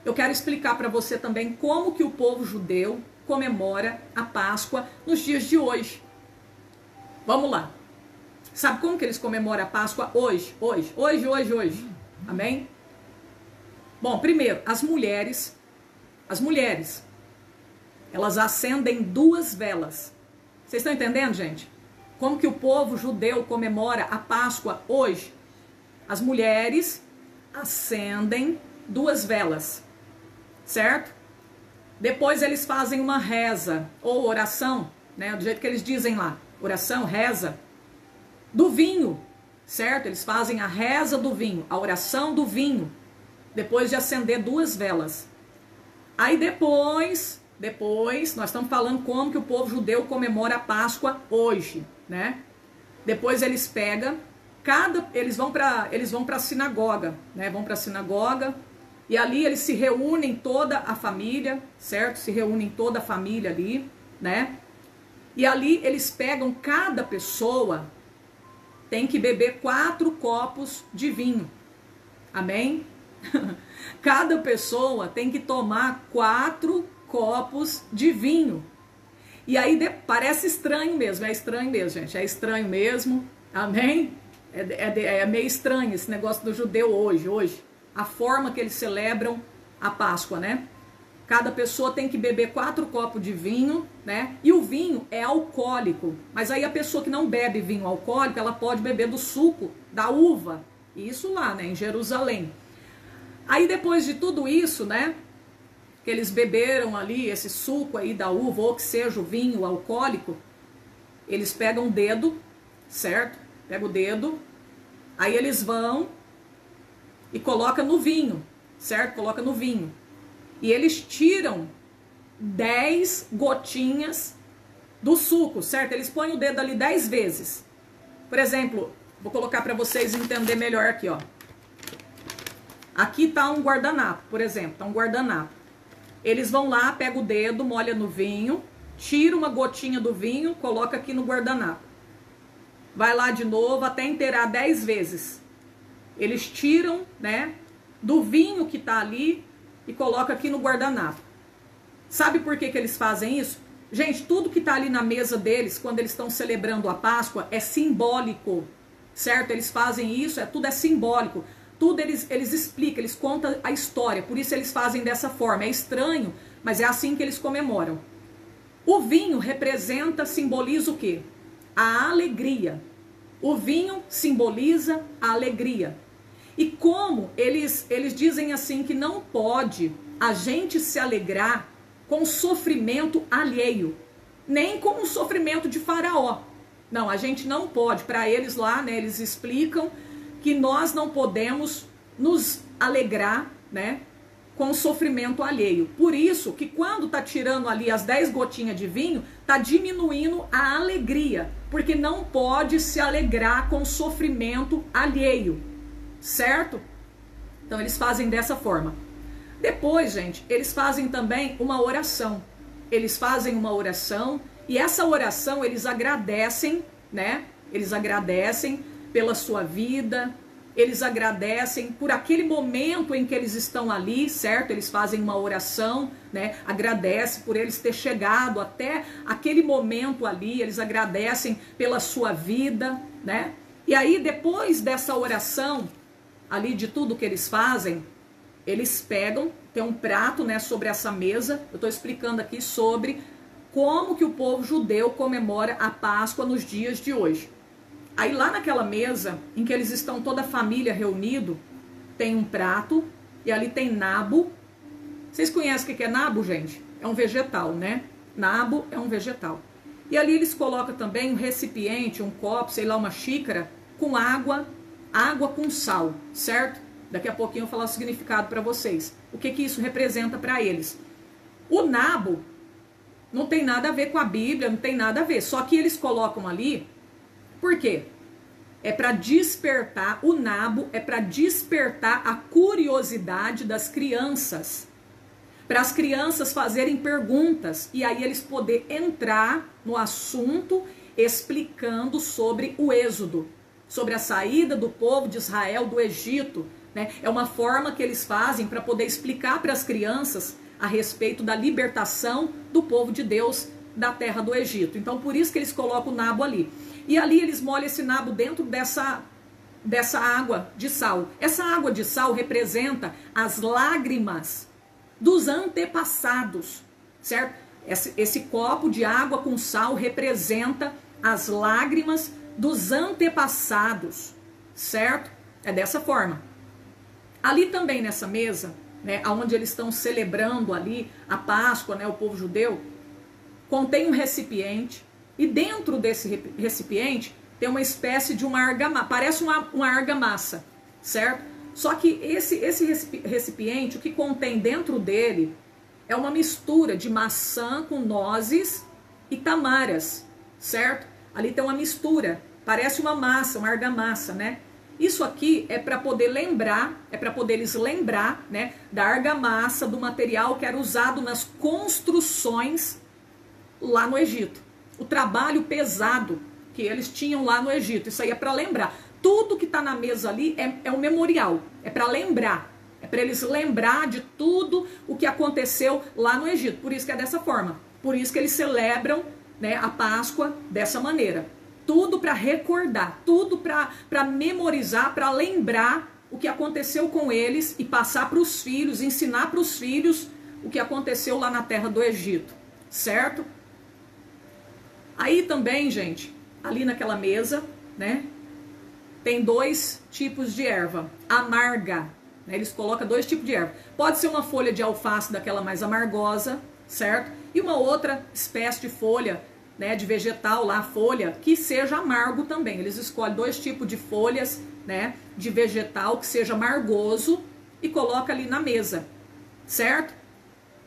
Speaker 1: Eu quero explicar para você também como que o povo judeu comemora a Páscoa nos dias de hoje. Vamos lá. Sabe como que eles comemoram a Páscoa hoje? Hoje. Amém? Bom, primeiro, as mulheres, elas acendem 2 velas. Vocês estão entendendo, gente? Como que o povo judeu comemora a Páscoa hoje? As mulheres acendem 2 velas, certo? Depois eles fazem uma reza ou oração, né? Do jeito que eles dizem lá, oração, reza, do vinho, certo? Eles fazem a reza do vinho, a oração do vinho, depois de acender 2 velas. Aí depois, nós estamos falando como que o povo judeu comemora a Páscoa hoje, né? Depois eles pegam, eles vão para a sinagoga, né? Vão para a sinagoga e ali eles se reúnem toda a família, certo? Se reúnem toda a família ali, né? E ali eles pegam, cada pessoa tem que beber 4 copos de vinho. Amém? Cada pessoa tem que tomar 4 copos de vinho. E aí parece estranho mesmo, gente. É estranho mesmo. Amém? É meio estranho esse negócio do judeu hoje. A forma que eles celebram a Páscoa, né? Cada pessoa tem que beber 4 copos de vinho, né? E o vinho é alcoólico. Mas aí a pessoa que não bebe vinho alcoólico, ela pode beber do suco da uva. Isso lá, né? Em Jerusalém. Aí depois de tudo isso, né? Que eles beberam ali esse suco aí da uva, ou que seja o vinho alcoólico, eles pegam o dedo, certo? Pega o dedo, aí eles vão e colocam no vinho, certo? Coloca no vinho. E eles tiram 10 gotinhas do suco, certo? Eles põem o dedo ali 10 vezes. Por exemplo, vou colocar para vocês entenderem melhor aqui, ó. Aqui tá um guardanapo, por exemplo, tá um guardanapo. Eles vão lá, pegam o dedo, molha no vinho, tira uma gotinha do vinho, coloca aqui no guardanapo. Vai lá de novo até inteirar 10 vezes. Eles tiram, né, do vinho que tá ali e coloca aqui no guardanapo. Sabe por que eles fazem isso? Gente, tudo que tá ali na mesa deles, quando eles estão celebrando a Páscoa, é simbólico, certo? Eles fazem isso, tudo é simbólico. Tudo eles explicam, eles contam a história, por isso eles fazem dessa forma. É estranho, mas é assim que eles comemoram. O vinho representa, simboliza o quê? A alegria. O vinho simboliza a alegria. E como eles dizem assim que não pode a gente se alegrar com o sofrimento alheio, nem com o sofrimento de Faraó. Não, a gente não pode. Para eles lá, né, eles explicam que nós não podemos nos alegrar, né, com o sofrimento alheio. Por isso que quando tá tirando ali as 10 gotinhas de vinho, tá diminuindo a alegria, porque não pode se alegrar com o sofrimento alheio, certo? Então eles fazem dessa forma. Depois, gente, eles fazem também uma oração. Eles fazem uma oração e essa oração eles agradecem, né? Eles agradecem pela sua vida, eles agradecem por aquele momento em que eles estão ali, certo? Eles fazem uma oração, né? Agradece por eles ter chegado até aquele momento ali, eles agradecem pela sua vida, né? E aí depois dessa oração, ali de tudo que eles fazem, eles pegam, tem um prato, né, sobre essa mesa. Eu estou explicando aqui sobre como que o povo judeu comemora a Páscoa nos dias de hoje. Aí lá naquela mesa, em que eles estão toda a família reunido, tem um prato e ali tem nabo. Vocês conhecem o que é nabo, gente? É um vegetal, né? Nabo é um vegetal. E ali eles colocam também um recipiente, um copo, sei lá, uma xícara, com água com sal, certo? Daqui a pouquinho eu vou falar o significado para vocês. O que isso representa para eles. O nabo não tem nada a ver com a Bíblia, não tem nada a ver. Só que eles colocam ali, por quê? É para despertar, o nabo é para despertar a curiosidade das crianças. Para as crianças fazerem perguntas e aí eles poderem entrar no assunto explicando sobre o êxodo, sobre a saída do povo de Israel do Egito, né? É uma forma que eles fazem para poder explicar para as crianças a respeito da libertação do povo de Deus da terra do Egito. Então por isso que eles colocam o nabo ali. E ali eles molham esse nabo dentro dessa água de sal. Essa água de sal representa as lágrimas dos antepassados, certo? Esse copo de água com sal representa as lágrimas dos antepassados, certo? É dessa forma. Ali também nessa mesa, né, onde eles estão celebrando ali a Páscoa, né, o povo judeu, contém um recipiente e dentro desse recipiente tem uma espécie de uma argamassa, parece uma argamassa, certo? Só que esse recipiente, o que contém dentro dele é uma mistura de maçã com nozes e tamaras, certo? Ali tem uma mistura, parece uma massa, uma argamassa, né? Isso aqui é para poder lembrar, é para poder eles lembrar, né, da argamassa, do material que era usado nas construções lá no Egito. O trabalho pesado que eles tinham lá no Egito. Isso aí é para lembrar. Tudo que está na mesa ali é um memorial. É para lembrar. É para eles lembrar de tudo o que aconteceu lá no Egito. Por isso que é dessa forma. Por isso que eles celebram, né, a Páscoa dessa maneira. Tudo para recordar. Tudo para memorizar, para lembrar o que aconteceu com eles e passar para os filhos, ensinar para os filhos o que aconteceu lá na terra do Egito. Certo? Aí também, gente, ali naquela mesa, né, tem 2 tipos de erva. Amarga, né, eles colocam 2 tipos de erva. Pode ser uma folha de alface daquela mais amargosa, certo? E uma outra espécie de folha, né, de vegetal lá, folha, que seja amargo também. Eles escolhem 2 tipos de folhas, né, de vegetal que seja amargoso e coloca ali na mesa, certo?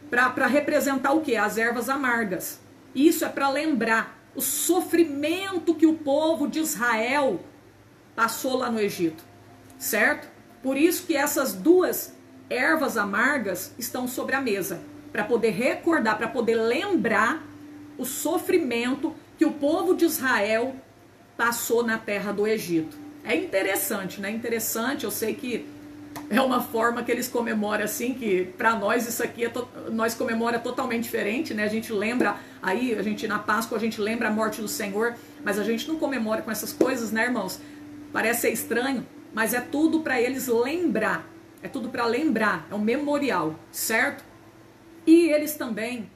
Speaker 1: Para representar o que? As ervas amargas. Isso é para lembrar o sofrimento que o povo de Israel passou lá no Egito, certo? Por isso que essas 2 ervas amargas estão sobre a mesa, para poder recordar, para poder lembrar o sofrimento que o povo de Israel passou na terra do Egito. É interessante, né? Interessante, eu sei que é uma forma que eles comemoram assim, que para nós isso aqui nós comemora totalmente diferente, né? A gente lembra aí, na Páscoa a gente lembra a morte do Senhor, mas a gente não comemora com essas coisas, né, irmãos? Parece ser estranho, mas é tudo para eles lembrar. É tudo para lembrar, é um memorial, certo? E eles também,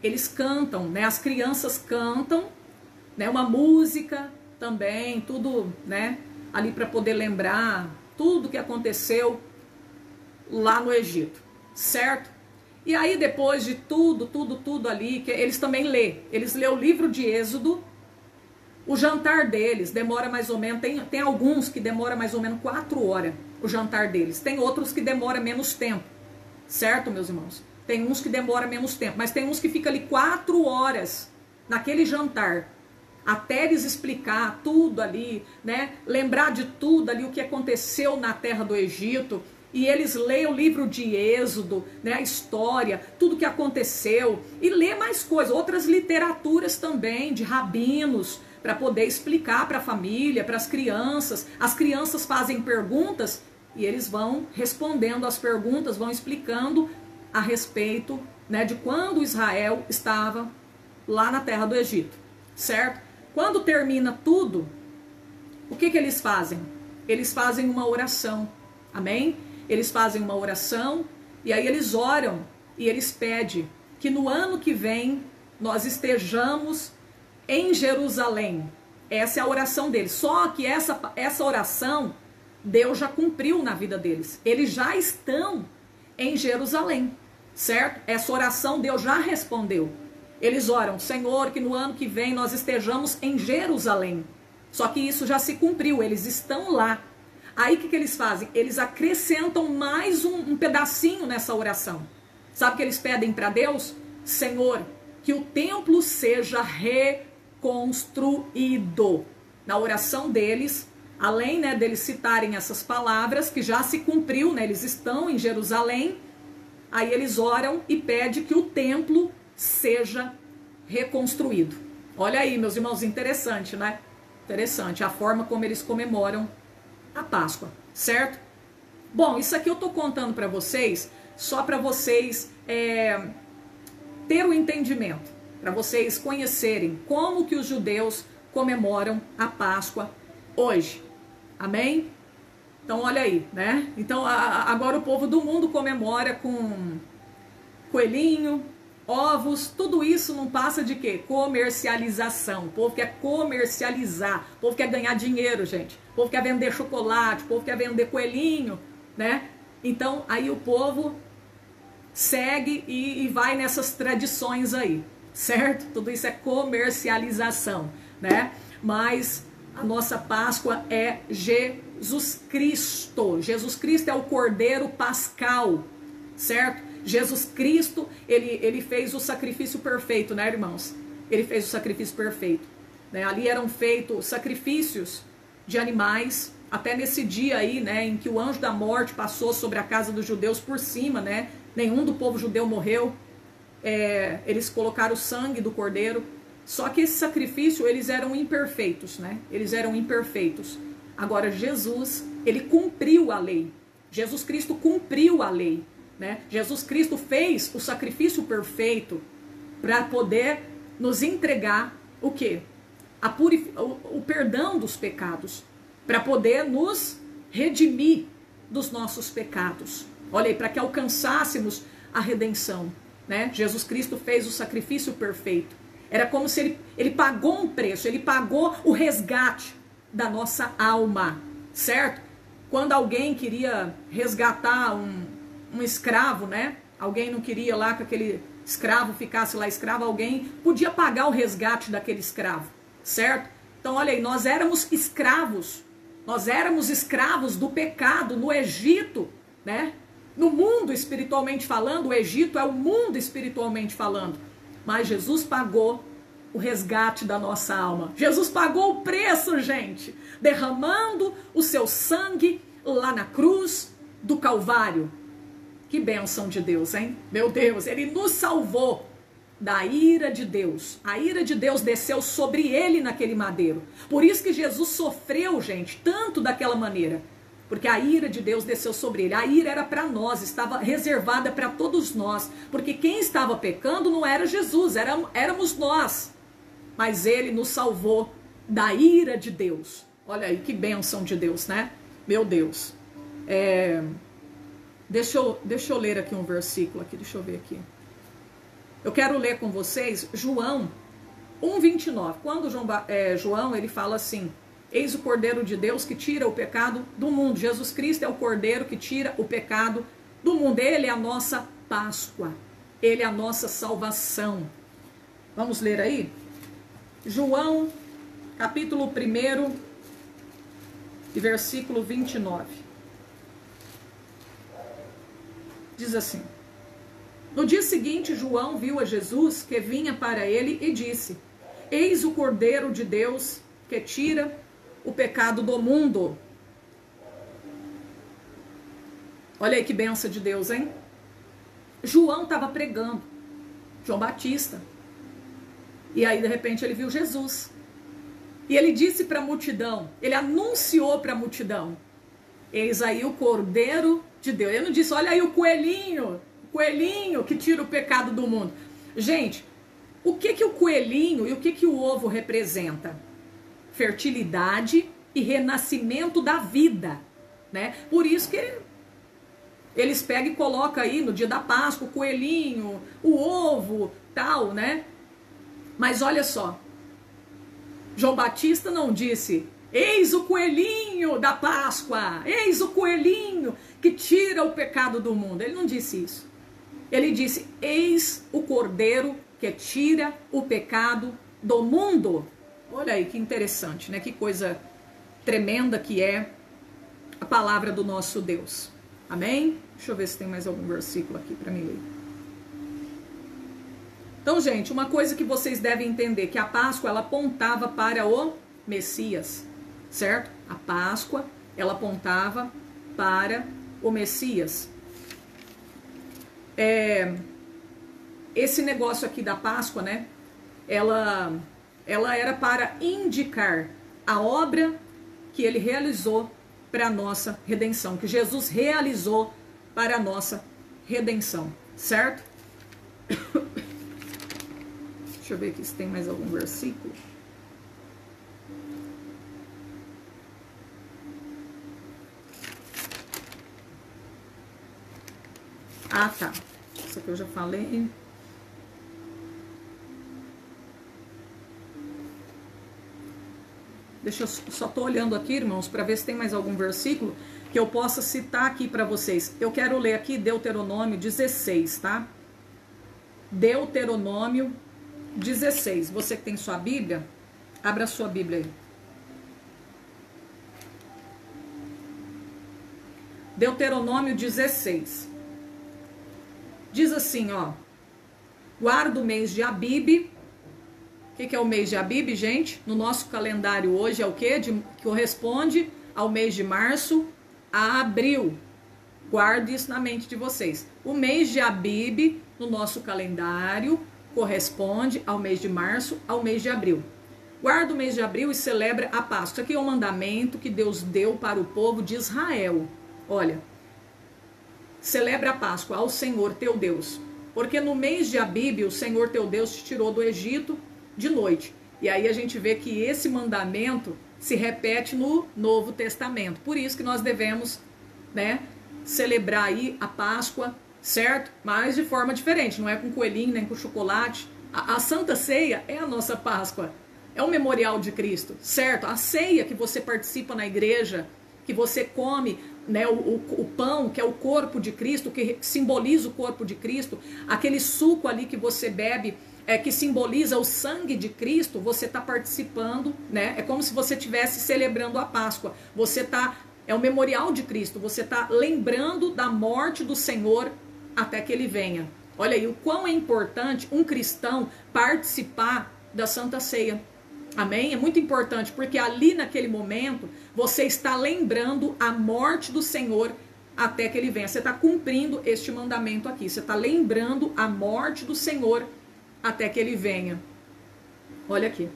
Speaker 1: eles cantam, né? As crianças cantam, né? Uma música também, tudo, né? Ali para poder lembrar tudo que aconteceu lá no Egito, certo? E aí depois de tudo ali, que eles também lêem, eles lêem o livro de Êxodo. O jantar deles demora mais ou menos, tem alguns que demora mais ou menos 4 horas, o jantar deles. Tem outros que demora menos tempo, certo, meus irmãos? Tem uns que demora menos tempo, mas tem uns que fica ali 4 horas naquele jantar, até eles explicar tudo ali, né? Lembrar de tudo ali, o que aconteceu na terra do Egito, e eles leem o livro de Êxodo, né? A história, tudo que aconteceu, e lê mais coisas, outras literaturas também, de rabinos, para poder explicar para a família, para as crianças. As crianças fazem perguntas e eles vão respondendo as perguntas, vão explicando a respeito, né, de quando Israel estava lá na terra do Egito, certo? Quando termina tudo, o que eles fazem? Eles fazem uma oração, amém? Eles fazem uma oração e aí eles oram e eles pedem que no ano que vem nós estejamos em Jerusalém. Essa é a oração deles. Só que essa oração Deus já cumpriu na vida deles. Eles já estão em Jerusalém, certo? Essa oração Deus já respondeu. Eles oram, Senhor, que no ano que vem nós estejamos em Jerusalém. Só que isso já se cumpriu, eles estão lá. Aí o que eles fazem? Eles acrescentam mais um pedacinho nessa oração. Sabe o que eles pedem para Deus? Senhor, que o templo seja reconstruído. Na oração deles, além, né, deles citarem essas palavras, que já se cumpriu, né, eles estão em Jerusalém, aí eles oram e pedem que o templo seja reconstruído. Olha aí, meus irmãos, interessante, né? Interessante a forma como eles comemoram a Páscoa, certo? Bom, isso aqui eu tô contando para vocês, só para vocês ter o entendimento, para vocês conhecerem como que os judeus comemoram a Páscoa hoje. Amém? Então, olha aí, né? Então, agora o povo do mundo comemora com coelhinho, ovos, tudo isso não passa de quê? Comercialização. O povo quer comercializar, o povo quer ganhar dinheiro, gente. O povo quer vender chocolate, o povo quer vender coelhinho, né? Então, aí o povo segue e vai nessas tradições aí, certo? Tudo isso é comercialização, né? Mas a nossa Páscoa é Jesus Cristo. Jesus Cristo é o Cordeiro Pascal, certo? Jesus Cristo, ele fez o sacrifício perfeito, né, irmãos? Ele fez o sacrifício perfeito, né? Ali eram feitos sacrifícios de animais, até nesse dia aí, né, em que o anjo da morte passou sobre a casa dos judeus por cima, né? Nenhum do povo judeu morreu. Eles colocaram o sangue do cordeiro. Só que esse sacrifício, eles eram imperfeitos, né? Eles eram imperfeitos. Agora, Jesus, ele cumpriu a lei. Jesus Cristo cumpriu a lei, né? Jesus Cristo fez o sacrifício perfeito para poder nos entregar o quê? O perdão dos pecados, para poder nos redimir dos nossos pecados. Olha aí, para que alcançássemos a redenção, né? Jesus Cristo fez o sacrifício perfeito. Era como se ele pagou um preço, ele pagou o resgate da nossa alma, certo? Quando alguém queria resgatar um escravo, né? Alguém não queria lá que aquele escravo ficasse lá escravo, alguém podia pagar o resgate daquele escravo, certo? Então, olha aí, nós éramos escravos do pecado no Egito, né? No mundo espiritualmente falando, o Egito é o mundo espiritualmente falando. Mas Jesus pagou o resgate da nossa alma. Jesus pagou o preço, gente, derramando o seu sangue lá na cruz do Calvário. Que bênção de Deus, hein? Meu Deus, ele nos salvou da ira de Deus. A ira de Deus desceu sobre ele naquele madeiro. Por isso que Jesus sofreu, gente, tanto daquela maneira. Porque a ira de Deus desceu sobre ele. A ira era para nós, estava reservada para todos nós. Porque quem estava pecando não era Jesus, éramos nós. Mas ele nos salvou da ira de Deus. Olha aí, que bênção de Deus, né? Meu Deus. Deixa eu ler aqui um versículo, deixa eu ver aqui. Eu quero ler com vocês João 1,29. Quando João ele fala assim: eis o Cordeiro de Deus que tira o pecado do mundo. Jesus Cristo é o Cordeiro que tira o pecado do mundo. Ele é a nossa Páscoa. Ele é a nossa salvação. Vamos ler aí? João, capítulo 1, e versículo 29. Diz assim: No dia seguinte, João viu a Jesus que vinha para ele e disse: Eis o Cordeiro de Deus que tira o pecado do mundo. Olha aí que benção de Deus, hein? João estava pregando, João Batista. E aí, de repente, ele viu Jesus. E ele disse para a multidão, ele anunciou para a multidão: Eis aí o Cordeiro de Deus. Ele não disse: olha aí o coelhinho que tira o pecado do mundo. Gente, o que o coelhinho e o que o ovo representa? Fertilidade e renascimento da vida, né? Por isso que eles pegam e colocam aí no dia da Páscoa o coelhinho, o ovo, tal, né? Mas olha só, João Batista não disse: eis o coelhinho da Páscoa, eis o coelhinho que tira o pecado do mundo. Ele não disse isso. Ele disse: eis o Cordeiro que tira o pecado do mundo. Olha aí que interessante, né? Que coisa tremenda que é a palavra do nosso Deus. Amém? Deixa eu ver se tem mais algum versículo aqui para mim ler. Então, gente, uma coisa que vocês devem entender, que a Páscoa, ela apontava para o Messias, certo? A Páscoa, ela apontava para o Messias. Esse negócio aqui da Páscoa, né? Ela era para indicar a obra que ele realizou para a nossa redenção, que Jesus realizou para a nossa redenção, certo? Deixa eu ver aqui se tem mais algum versículo. Ah, tá. Isso aqui eu já falei. Deixa eu só tô olhando aqui, irmãos, para ver se tem mais algum versículo que eu possa citar aqui para vocês. Eu quero ler aqui Deuteronômio 16, tá? Deuteronômio 16. Você que tem sua Bíblia, abra a sua Bíblia aí. Deuteronômio 16. Diz assim, ó: guarda o mês de Abibe. O que é o mês de Abibe, gente? No nosso calendário hoje é o quê? Que corresponde ao mês de março a abril. Guarde isso na mente de vocês. O mês de Abibe, no nosso calendário, corresponde ao mês de março ao mês de abril. Guarda o mês de abril e celebra a Páscoa. Isso aqui é um mandamento que Deus deu para o povo de Israel. Olha, celebra a Páscoa ao Senhor teu Deus, porque no mês de Abibe o Senhor teu Deus te tirou do Egito de noite. E aí a gente vê que esse mandamento se repete no Novo Testamento. Por isso que nós devemos, né, celebrar aí a Páscoa, certo? Mas de forma diferente, não é com coelhinho, nem com chocolate. A Santa Ceia é a nossa Páscoa, é o memorial de Cristo, certo? A ceia que você participa na igreja, que você come, né, o pão, que é o corpo de Cristo, que simboliza o corpo de Cristo, aquele suco ali que você bebe, que simboliza o sangue de Cristo, você está participando, né? É como se você estivesse celebrando a Páscoa. É o memorial de Cristo, você está lembrando da morte do Senhor até que ele venha. Olha aí o quão é importante um cristão participar da Santa Ceia. Amém? É muito importante, porque ali naquele momento você está lembrando a morte do Senhor até que ele venha. Você está cumprindo este mandamento aqui. Você está lembrando a morte do Senhor até que ele venha. Olha aqui.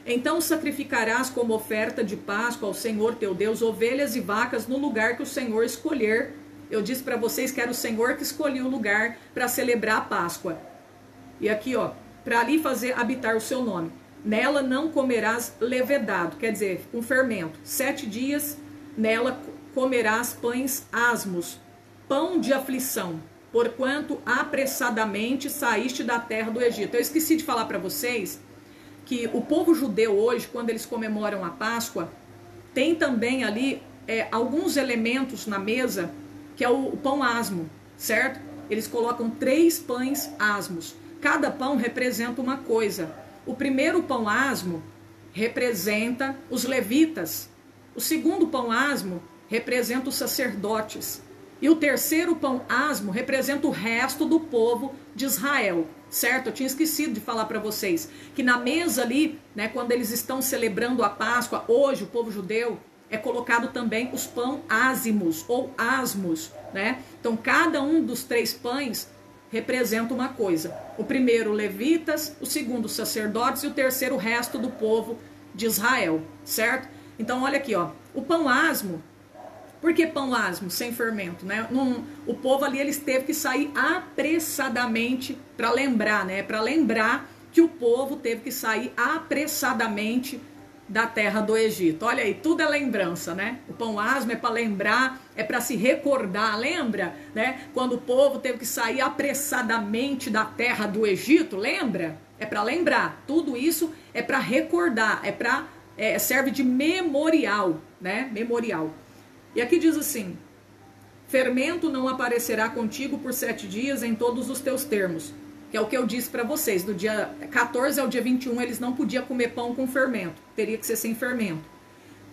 Speaker 1: Então sacrificarás como oferta de Páscoa ao Senhor teu Deus ovelhas e vacas no lugar que o Senhor escolher. Eu disse para vocês que era o Senhor que escolheu o lugar para celebrar a Páscoa. E aqui, ó, para ali fazer habitar o seu nome. Nela não comerás levedado, quer dizer, com fermento. 7 dias nela comerás pães asmos, pão de aflição, porquanto apressadamente saíste da terra do Egito. Eu esqueci de falar para vocês que o povo judeu hoje, quando eles comemoram a Páscoa, tem também ali alguns elementos na mesa, que é o pão asmo, certo? Eles colocam 3 pães asmos. Cada pão representa uma coisa. O primeiro pão asmo representa os levitas. O segundo pão asmo representa os sacerdotes. E o terceiro pão asmo representa o resto do povo de Israel, certo? Eu tinha esquecido de falar para vocês que na mesa ali, né, quando eles estão celebrando a Páscoa, hoje o povo judeu, é colocado também os pão ázimos ou asmos, né? Então cada um dos 3 pães representa uma coisa. O primeiro, levitas, o segundo, sacerdotes, e o terceiro, o resto do povo de Israel, certo? Então olha aqui, ó, o pão asmo. Por que pão asmo, sem fermento, né? O povo ali, eles teve que sair apressadamente para lembrar, né? Para lembrar que o povo teve que sair apressadamente da terra do Egito. Olha aí, tudo é lembrança, né? O pão asmo é para lembrar, é para se recordar, lembra, né? Quando o povo teve que sair apressadamente da terra do Egito, lembra? É para lembrar. Tudo isso é para recordar, serve de memorial, né? Memorial. E aqui diz assim: fermento não aparecerá contigo por 7 dias em todos os teus termos. Que é o que eu disse para vocês. Do dia 14 ao dia 21, eles não podiam comer pão com fermento. Teria que ser sem fermento.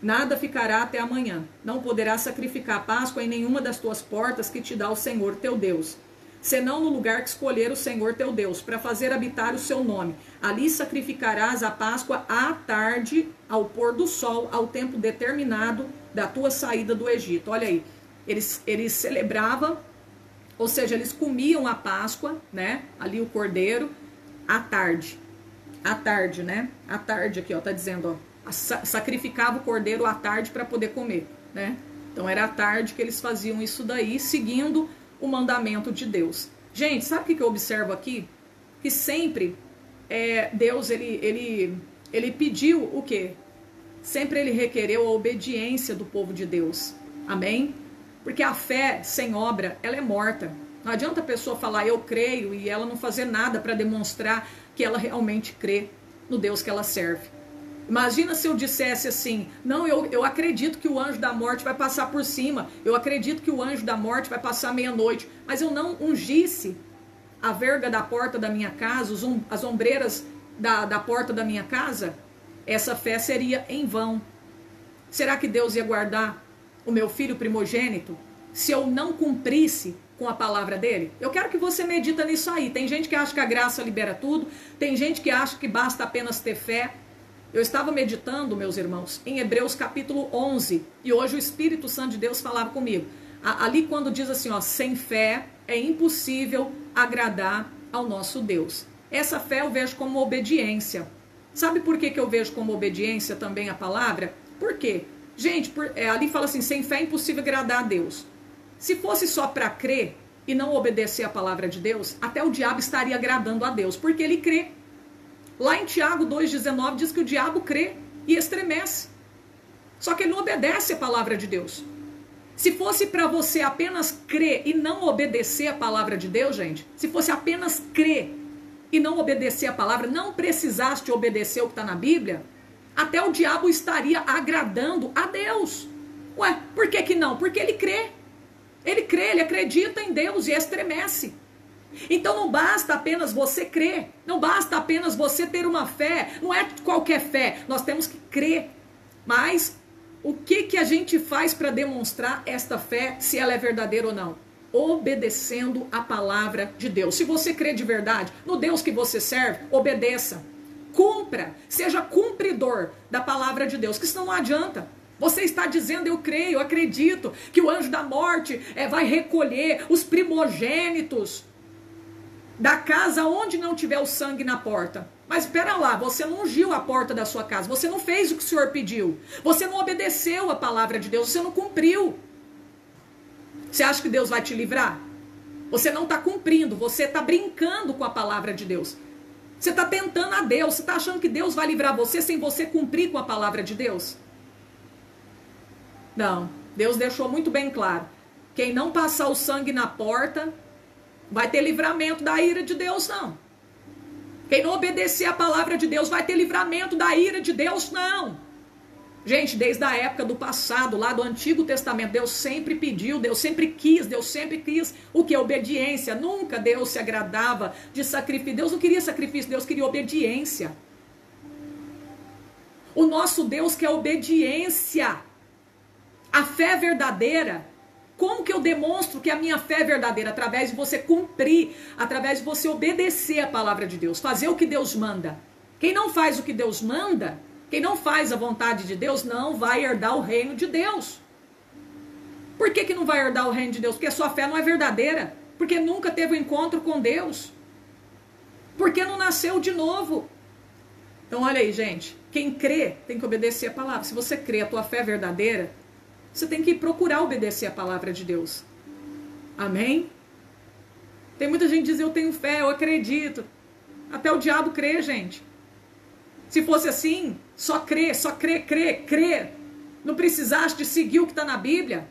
Speaker 1: Nada ficará até amanhã. Não poderás sacrificar a Páscoa em nenhuma das tuas portas que te dá o Senhor teu Deus, senão no lugar que escolher o Senhor teu Deus, para fazer habitar o seu nome. Ali sacrificarás a Páscoa à tarde, ao pôr do sol, ao tempo determinado da tua saída do Egito. Olha aí, eles celebravam, ou seja, eles comiam a Páscoa, né? Ali o cordeiro, à tarde, né? À tarde aqui, ó, tá dizendo, ó, sacrificava o cordeiro à tarde para poder comer, né? Então era à tarde que eles faziam isso daí, seguindo o mandamento de Deus. Gente, sabe o que eu observo aqui? Que sempre Deus, ele pediu o quê? Sempre ele requereu a obediência do povo de Deus. Amém? Porque a fé sem obra, ela é morta. Não adianta a pessoa falar eu creio e ela não fazer nada para demonstrar que ela realmente crê no Deus que ela serve. Imagina se eu dissesse assim, não, eu acredito que o anjo da morte vai passar por cima, eu acredito que o anjo da morte vai passar meia-noite, mas eu não ungisse a verga da porta da minha casa, as ombreiras da porta da minha casa, essa fé seria em vão. Será que Deus ia guardar o meu filho primogênito se eu não cumprisse com a palavra dele? Eu quero que você medita nisso aí. Tem gente que acha que a graça libera tudo, tem gente que acha que basta apenas ter fé. Eu estava meditando, meus irmãos, em Hebreus capítulo 11, e hoje o Espírito Santo de Deus falava comigo. Ali quando diz assim, ó, sem fé é impossível agradar ao nosso Deus. Essa fé eu vejo como obediência. Sabe por que eu vejo como obediência também a palavra? Por quê? Gente, ali fala assim, sem fé é impossível agradar a Deus. Se fosse só para crer e não obedecer a palavra de Deus, até o diabo estaria agradando a Deus, porque ele crê. Lá em Tiago 2,19 diz que o diabo crê e estremece. Só que ele não obedece a palavra de Deus. Se fosse para você apenas crer e não obedecer a palavra de Deus, gente, se fosse apenas crer e não obedecer a palavra, não precisasse de obedecer o que está na Bíblia, até o diabo estaria agradando a Deus. Ué, por que que não? Porque ele crê. Ele crê, ele acredita em Deus e estremece. Então não basta apenas você crer, não basta apenas você ter uma fé, não é qualquer fé, nós temos que crer. Mas o que a gente faz para demonstrar esta fé, se ela é verdadeira ou não? Obedecendo a palavra de Deus. Se você crê de verdade no Deus que você serve, obedeça, cumpra, seja cumpridor da palavra de Deus, que senão não adianta. Você está dizendo, eu creio, eu acredito que o anjo da morte vai recolher os primogênitos da casa onde não tiver o sangue na porta. Mas espera lá, você não ungiu a porta da sua casa, você não fez o que o Senhor pediu, você não obedeceu a palavra de Deus, você não cumpriu. Você acha que Deus vai te livrar? Você não está cumprindo, você está brincando com a palavra de Deus. Você está tentando a Deus, você está achando que Deus vai livrar você sem você cumprir com a palavra de Deus? Não, Deus deixou muito bem claro. Quem não passar o sangue na porta vai ter livramento da ira de Deus, não. Quem não obedecer a palavra de Deus vai ter livramento da ira de Deus, não. Gente, desde a época do passado, lá do Antigo Testamento, Deus sempre pediu, Deus sempre quis o que? Obediência. Nunca Deus se agradava de sacrifício. Deus não queria sacrifício, Deus queria obediência. O nosso Deus quer obediência. A fé verdadeira Como que eu demonstro que a minha fé é verdadeira? Através de você cumprir, através de você obedecer a palavra de Deus, fazer o que Deus manda. Quem não faz o que Deus manda, quem não faz a vontade de Deus, não vai herdar o reino de Deus. Por que não vai herdar o reino de Deus? Porque a sua fé não é verdadeira. Porque nunca teve um encontro com Deus. Porque não nasceu de novo. Então olha aí, gente. Quem crê tem que obedecer a palavra. Se você crê, a tua fé é verdadeira, você tem que procurar obedecer a palavra de Deus. Amém? Tem muita gente que diz, eu tenho fé, eu acredito. Até o diabo crê, gente. Se fosse assim, só crer. Não precisasse de seguir o que está na Bíblia.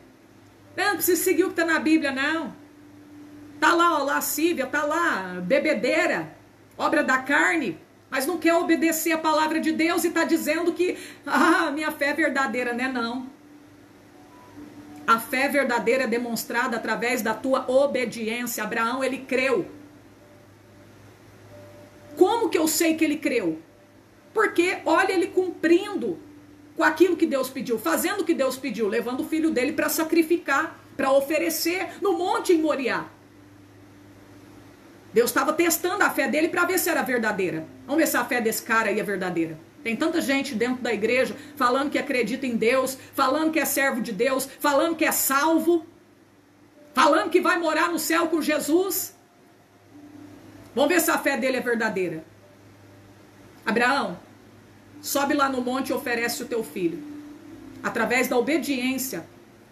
Speaker 1: Não precisa seguir o que está na Bíblia, não. Tá lá, ó, lascívia, tá lá, bebedeira, obra da carne, mas não quer obedecer a palavra de Deus e está dizendo que, minha fé é verdadeira, né? Não. A fé verdadeira é demonstrada através da tua obediência. Abraão, ele creu. Como que eu sei que ele creu? Porque, olha, ele cumprindo com aquilo que Deus pediu, fazendo o que Deus pediu, levando o filho dele para sacrificar, para oferecer no monte em Moriá. Deus estava testando a fé dele para ver se era verdadeira. Vamos ver se a fé desse cara aí é verdadeira. Tem tanta gente dentro da igreja falando que acredita em Deus, falando que é servo de Deus, falando que é salvo, falando que vai morar no céu com Jesus. Vamos ver se a fé dele é verdadeira. Abraão, sobe lá no monte e oferece o teu filho. Através da obediência,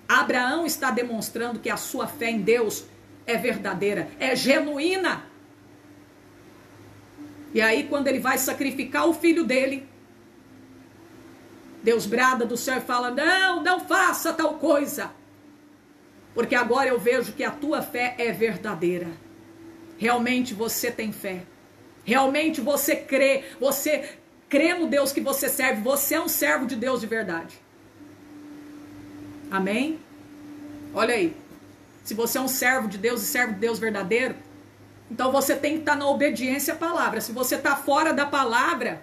Speaker 1: Abraão está demonstrando que a sua fé em Deus é verdadeira, é genuína. E aí, quando ele vai sacrificar o filho dele, Deus brada do céu e fala, não faça tal coisa, porque agora eu vejo que a tua fé é verdadeira. Realmente você tem fé. Realmente você crê no Deus que você serve. Você é um servo de Deus de verdade. Amém? Olha aí. Se você é um servo de Deus e servo de Deus verdadeiro, então você tem que estar na obediência à palavra. Se você está fora da palavra,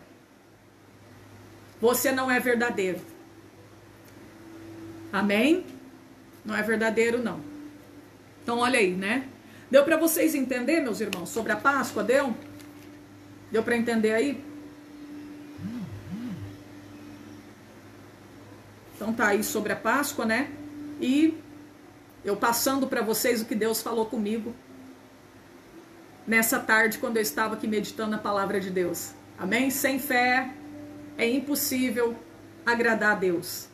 Speaker 1: você não é verdadeiro. Amém? Não é verdadeiro, não. Então olha aí, né? Deu para vocês entenderem, meus irmãos, sobre a Páscoa? Deu? Deu para entender aí? Então tá aí sobre a Páscoa, né? E eu passando para vocês o que Deus falou comigo nessa tarde, quando eu estava aqui meditando na palavra de Deus. Amém? Sem fé é impossível agradar a Deus.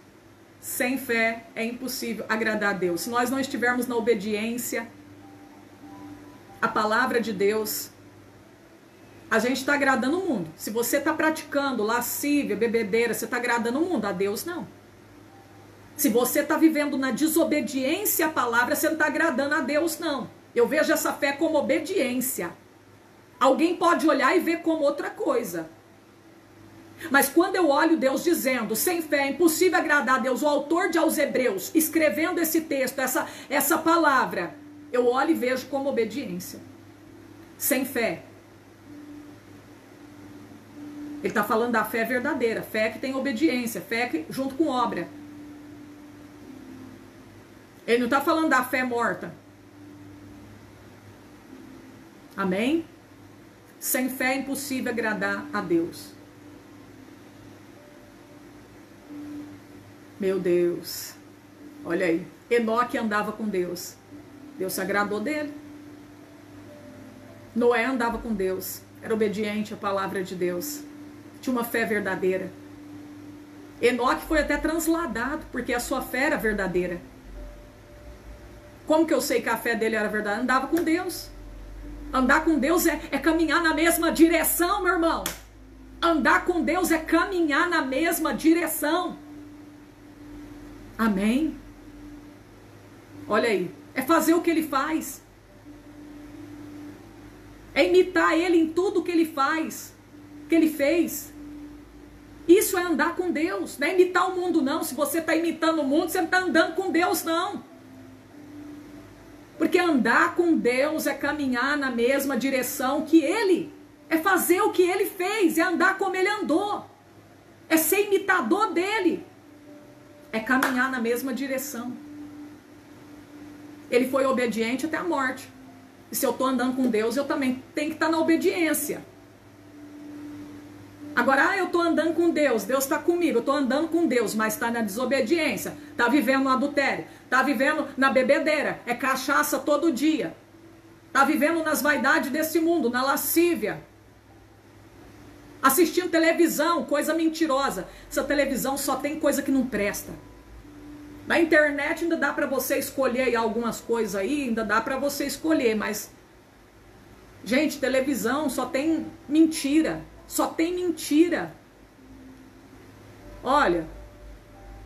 Speaker 1: Sem fé é impossível agradar a Deus. Se nós não estivermos na obediência à palavra de Deus, a gente está agradando o mundo. Se você está praticando lascívia, bebedeira, você está agradando o mundo. A Deus não. Se você está vivendo na desobediência à palavra, você não está agradando a Deus, não. Eu vejo essa fé como obediência. Alguém pode olhar e ver como outra coisa. Mas quando eu olho Deus dizendo, sem fé é impossível agradar a Deus, o autor de aos Hebreus, escrevendo esse texto, essa palavra, eu olho e vejo como obediência. Sem fé. Ele está falando da fé verdadeira, fé que tem obediência, fé que, junto com obra. Ele não está falando da fé morta. Amém? Sem fé é impossível agradar a Deus. Meu Deus. Olha aí. Enoque andava com Deus. Deus se agradou dele. Noé andava com Deus. Era obediente à palavra de Deus. Tinha uma fé verdadeira. Enoque foi até transladado, porque a sua fé era verdadeira. Como que eu sei que a fé dele era verdadeira? Andava com Deus. Andar com Deus é caminhar na mesma direção, meu irmão. Andar com Deus é caminhar na mesma direção. Amém? Olha aí. É fazer o que ele faz. É imitar ele em tudo que ele faz. Que ele fez. Isso é andar com Deus. Não é imitar o mundo, não. Se você está imitando o mundo, você não está andando com Deus, não. Porque andar com Deus é caminhar na mesma direção que ele. É fazer o que ele fez. É andar como ele andou. É ser imitador dele. É caminhar na mesma direção. Ele foi obediente até a morte. E se eu estou andando com Deus, eu também tenho que estar na obediência. Agora, eu estou andando com Deus, Deus está comigo, eu estou andando com Deus, mas está na desobediência, está vivendo no adultério, está vivendo na bebedeira, é cachaça todo dia, está vivendo nas vaidades desse mundo, na lascívia, assistindo televisão, coisa mentirosa. Essa televisão só tem coisa que não presta. Na internet ainda dá para você escolher algumas coisas aí, ainda dá para você escolher, mas, gente, televisão só tem mentira. Só tem mentira. Olha,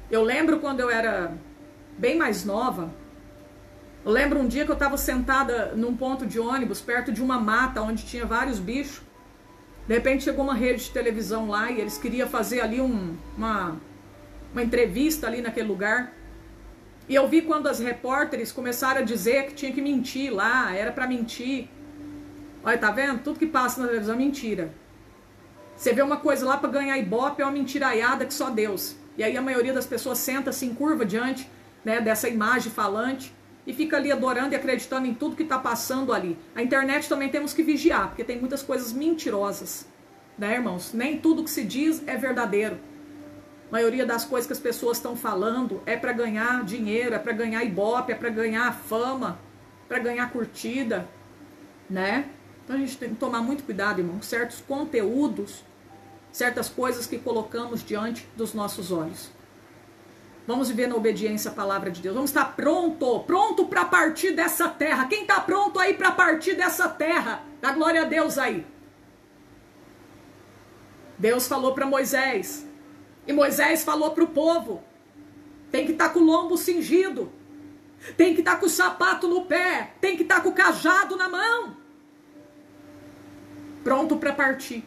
Speaker 1: eu lembro quando eu era bem mais nova, eu lembro um dia que eu estava sentada num ponto de ônibus, perto de uma mata onde tinha vários bichos. De repente chegou uma rede de televisão lá e eles queriam fazer ali uma entrevista ali naquele lugar. E eu vi quando as repórteres começaram a dizer que tinha que mentir lá, era para mentir. Olha, tá vendo? Tudo que passa na televisão é mentira. Você vê uma coisa lá para ganhar ibope, é uma mentiraiada que só Deus. E aí a maioria das pessoas senta-se em curva diante, né, dessa imagem falante e fica ali adorando e acreditando em tudo que está passando ali. A internet também temos que vigiar, porque tem muitas coisas mentirosas, né, irmãos? Nem tudo que se diz é verdadeiro. A maioria das coisas que as pessoas estão falando é para ganhar dinheiro, é para ganhar ibope, é para ganhar fama, para ganhar curtida, né? Então a gente tem que tomar muito cuidado, irmão, com certos conteúdos, certas coisas que colocamos diante dos nossos olhos. Vamos viver na obediência à palavra de Deus. Vamos estar pronto para partir dessa terra. Quem está pronto aí para partir dessa terra? Dá glória a Deus aí. Deus falou para Moisés, e Moisés falou para o povo, tem que estar com o lombo cingido, tem que estar com o sapato no pé, tem que estar com o cajado na mão. Pronto para partir.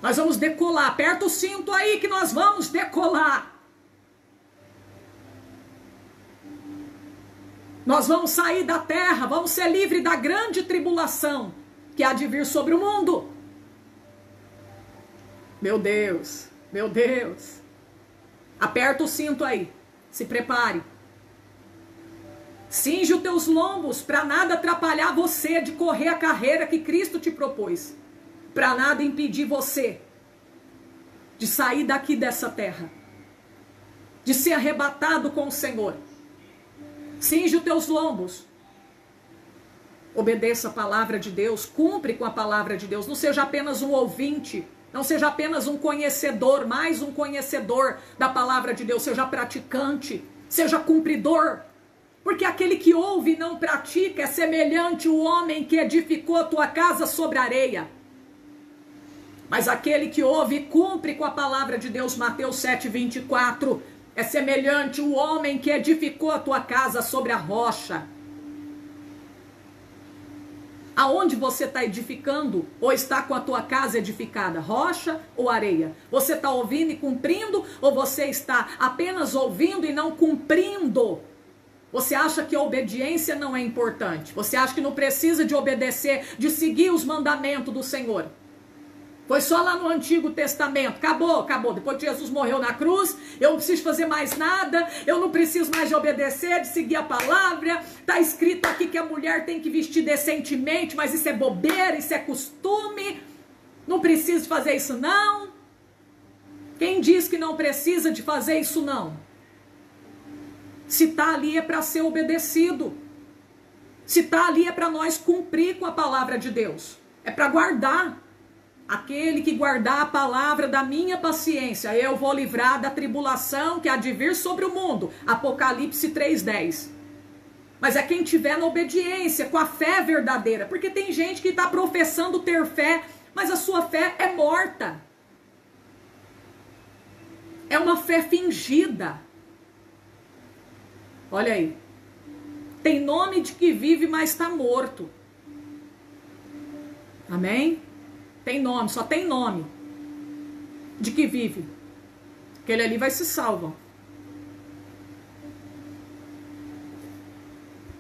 Speaker 1: Nós vamos decolar. Aperta o cinto aí que nós vamos decolar. Nós vamos sair da terra, vamos ser livres da grande tribulação que há de vir sobre o mundo. Meu Deus, meu Deus. Aperta o cinto aí. Se prepare. Cinge os teus lombos para nada atrapalhar você de correr a carreira que Cristo te propôs. Para nada impedir você de sair daqui dessa terra. De ser arrebatado com o Senhor. Cinge os teus lombos. Obedeça a palavra de Deus. Cumpre com a palavra de Deus. Não seja apenas um ouvinte. Não seja apenas um conhecedor. Mais um conhecedor da palavra de Deus. Seja praticante. Seja cumpridor. Porque aquele que ouve e não pratica é semelhante ao homem que edificou a tua casa sobre a areia. Mas aquele que ouve e cumpre com a palavra de Deus, Mateus 7:24, é semelhante ao homem que edificou a tua casa sobre a rocha. Aonde você está edificando ou está com a tua casa edificada? Rocha ou areia? Você está ouvindo e cumprindo ou você está apenas ouvindo e não cumprindo? Você acha que a obediência não é importante? Você acha que não precisa de obedecer, de seguir os mandamentos do Senhor? Foi só lá no Antigo Testamento. Acabou. Depois que Jesus morreu na cruz, eu não preciso fazer mais nada, eu não preciso mais de obedecer, de seguir a palavra. Está escrito aqui que a mulher tem que vestir decentemente, mas isso é bobeira, isso é costume. Não preciso de fazer isso não. Quem diz que não precisa de fazer isso não? Se está ali é para ser obedecido. Se está ali é para nós cumprir com a palavra de Deus. É para guardar. Aquele que guardar a palavra da minha paciência, eu vou livrar da tribulação que há de vir sobre o mundo. Apocalipse 3:10. Mas é quem tiver na obediência, com a fé verdadeira. Porque tem gente que está professando ter fé, mas a sua fé é morta. É uma fé fingida. Olha aí. Tem nome de que vive, mas está morto. Amém? Tem nome, só tem nome de que vive. Aquele ali vai se salvar.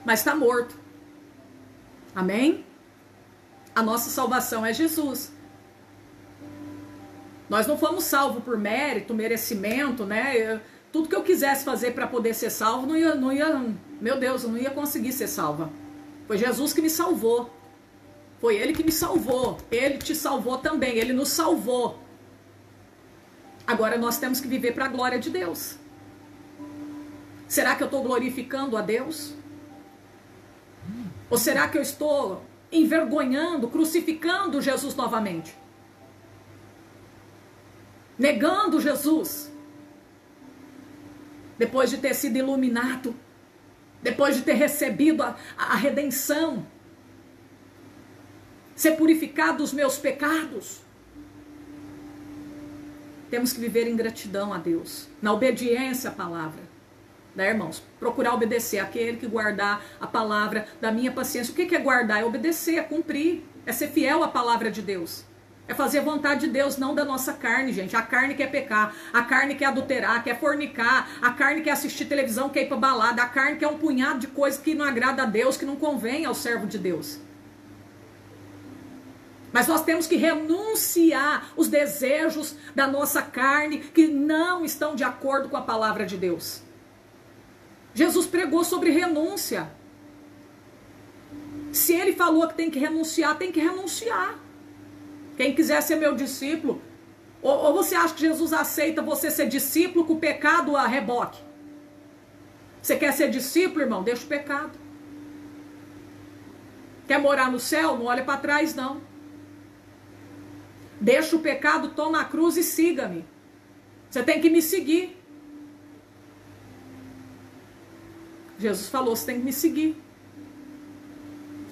Speaker 1: Mas está morto. Amém? A nossa salvação é Jesus. Nós não fomos salvos por mérito, merecimento, né? Tudo que eu quisesse fazer para poder ser salvo não ia meu Deus, eu não ia conseguir ser salva. Foi Jesus que me salvou. Foi Ele que me salvou. Ele te salvou também. Ele nos salvou. Agora nós temos que viver para a glória de Deus. Será que eu estou glorificando a Deus? Ou será que eu estou envergonhando, crucificando Jesus novamente? Negando Jesus? Depois de ter sido iluminado, depois de ter recebido a redenção, ser purificado dos meus pecados. Temos que viver em gratidão a Deus, na obediência à palavra, né, irmãos? Procurar obedecer aquele que guardar a palavra da minha paciência. O que é guardar? É obedecer, é cumprir, é ser fiel à palavra de Deus. É fazer a vontade de Deus, não da nossa carne, gente. A carne quer pecar, a carne quer adulterar, quer fornicar, a carne quer assistir televisão, quer ir pra balada, a carne quer um punhado de coisas que não agrada a Deus, que não convém ao servo de Deus. Mas nós temos que renunciar os desejos da nossa carne que não estão de acordo com a palavra de Deus. Jesus pregou sobre renúncia. Se ele falou que tem que renunciar, tem que renunciar. Quem quiser ser meu discípulo, ou você acha que Jesus aceita você ser discípulo com o pecado a reboque? Você quer ser discípulo, irmão? Deixa o pecado. Quer morar no céu? Não olha para trás, não. Deixa o pecado, toma a cruz e siga-me. Você tem que me seguir. Jesus falou, você tem que me seguir.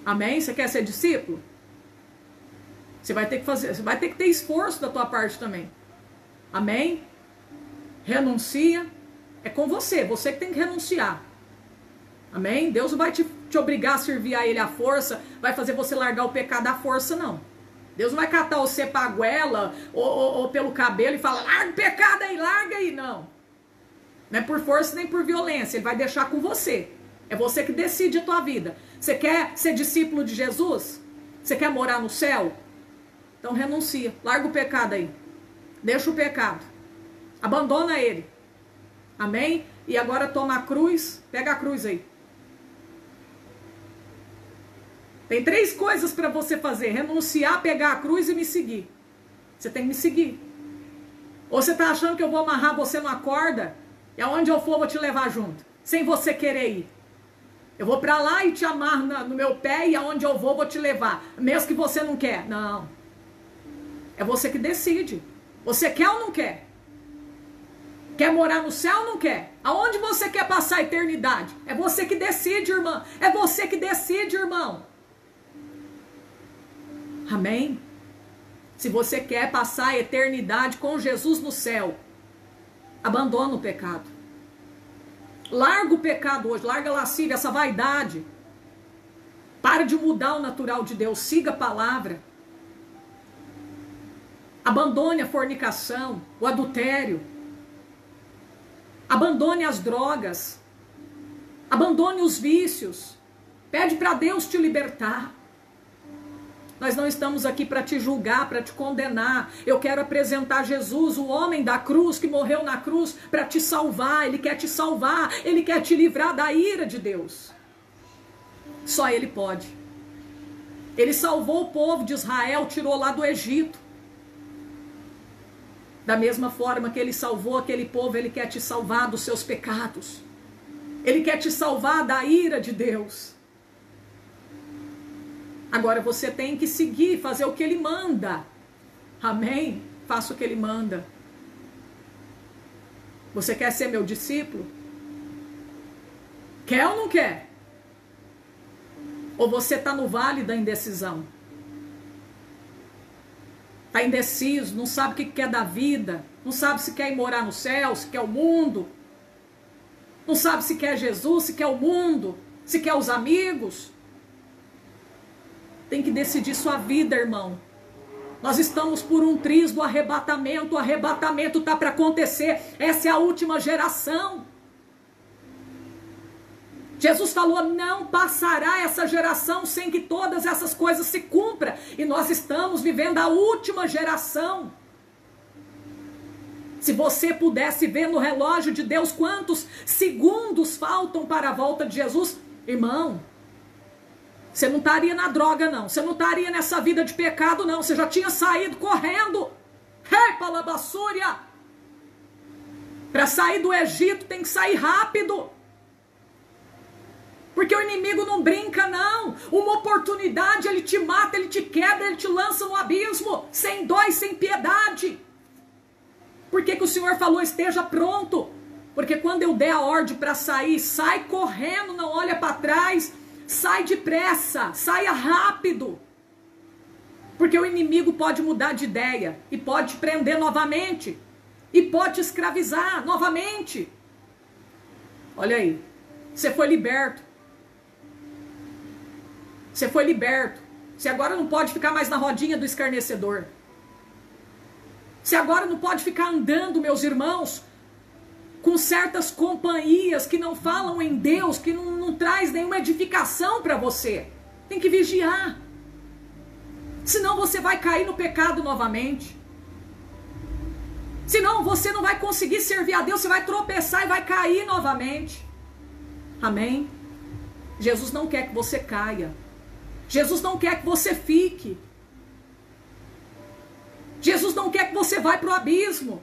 Speaker 1: Amém? Você quer ser discípulo? Você vai ter que fazer, você vai ter que ter esforço da tua parte também. Amém? Renuncia. É com você, você que tem que renunciar. Amém? Deus não vai te obrigar a servir a Ele à força, vai fazer você largar o pecado à força, não. Deus não vai catar você pra goela ou pelo cabelo e falar, larga o pecado aí, larga aí, não. Não é por força nem por violência, Ele vai deixar com você. É você que decide a tua vida. Você quer ser discípulo de Jesus? Você quer morar no céu? Então renuncia, larga o pecado aí. Deixa o pecado. Abandona ele. Amém? E agora toma a cruz, pega a cruz aí. Tem 3 coisas para você fazer: renunciar, pegar a cruz e me seguir. Você tem que me seguir. Ou você está achando que eu vou amarrar você numa corda e aonde eu for eu vou te levar junto, sem você querer ir? Eu vou para lá e te amarro no meu pé e aonde eu vou te levar, mesmo que você não quer. Não. É você que decide. Você quer ou não quer? Quer morar no céu ou não quer? Aonde você quer passar a eternidade? É você que decide, irmão. É você que decide, irmão. Amém? Se você quer passar a eternidade com Jesus no céu, abandona o pecado. Larga o pecado hoje, larga a lascívia, essa vaidade. Para de mudar o natural de Deus, siga a palavra. Abandone a fornicação, o adultério. Abandone as drogas. Abandone os vícios. Pede para Deus te libertar. Nós não estamos aqui para te julgar, para te condenar. Eu quero apresentar Jesus, o homem da cruz, que morreu na cruz para te salvar. Ele quer te salvar, Ele quer te livrar da ira de Deus. Só Ele pode. Ele salvou o povo de Israel, tirou lá do Egito. Da mesma forma que Ele salvou aquele povo, Ele quer te salvar dos seus pecados. Ele quer te salvar da ira de Deus. Agora você tem que seguir, fazer o que Ele manda. Amém? Faça o que Ele manda. Você quer ser meu discípulo? Quer ou não quer? Ou você está no vale da indecisão? Está indeciso, não sabe o que quer da vida, não sabe se quer ir morar no céu, se quer o mundo, não sabe se quer Jesus, se quer o mundo, se quer os amigos. Tem que decidir sua vida, irmão. Nós estamos por um triz do arrebatamento, o arrebatamento está para acontecer, essa é a última geração. Jesus falou, não passará essa geração sem que todas essas coisas se cumpram. E nós estamos vivendo a última geração. Se você pudesse ver no relógio de Deus quantos segundos faltam para a volta de Jesus, irmão, você não estaria na droga não, você não estaria nessa vida de pecado não, você já tinha saído correndo. Rei Palabassúria! Para sair do Egito tem que sair rápido. Porque o inimigo não brinca não. Uma oportunidade ele te mata, ele te quebra, ele te lança no abismo, sem dó e sem piedade. Por que que o Senhor falou esteja pronto? Porque quando eu der a ordem para sair, sai correndo, não olha para trás, sai depressa, saia rápido. Porque o inimigo pode mudar de ideia e pode te prender novamente e pode te escravizar novamente. Olha aí, você foi liberto. Você foi liberto. Você agora não pode ficar mais na rodinha do escarnecedor. Você agora não pode ficar andando, meus irmãos, com certas companhias que não falam em Deus, que não traz nenhuma edificação para você. Tem que vigiar. Senão você vai cair no pecado novamente. Senão você não vai conseguir servir a Deus, você vai tropeçar e vai cair novamente. Amém? Jesus não quer que você caia. Jesus não quer que você fique. Jesus não quer que você vá para o abismo.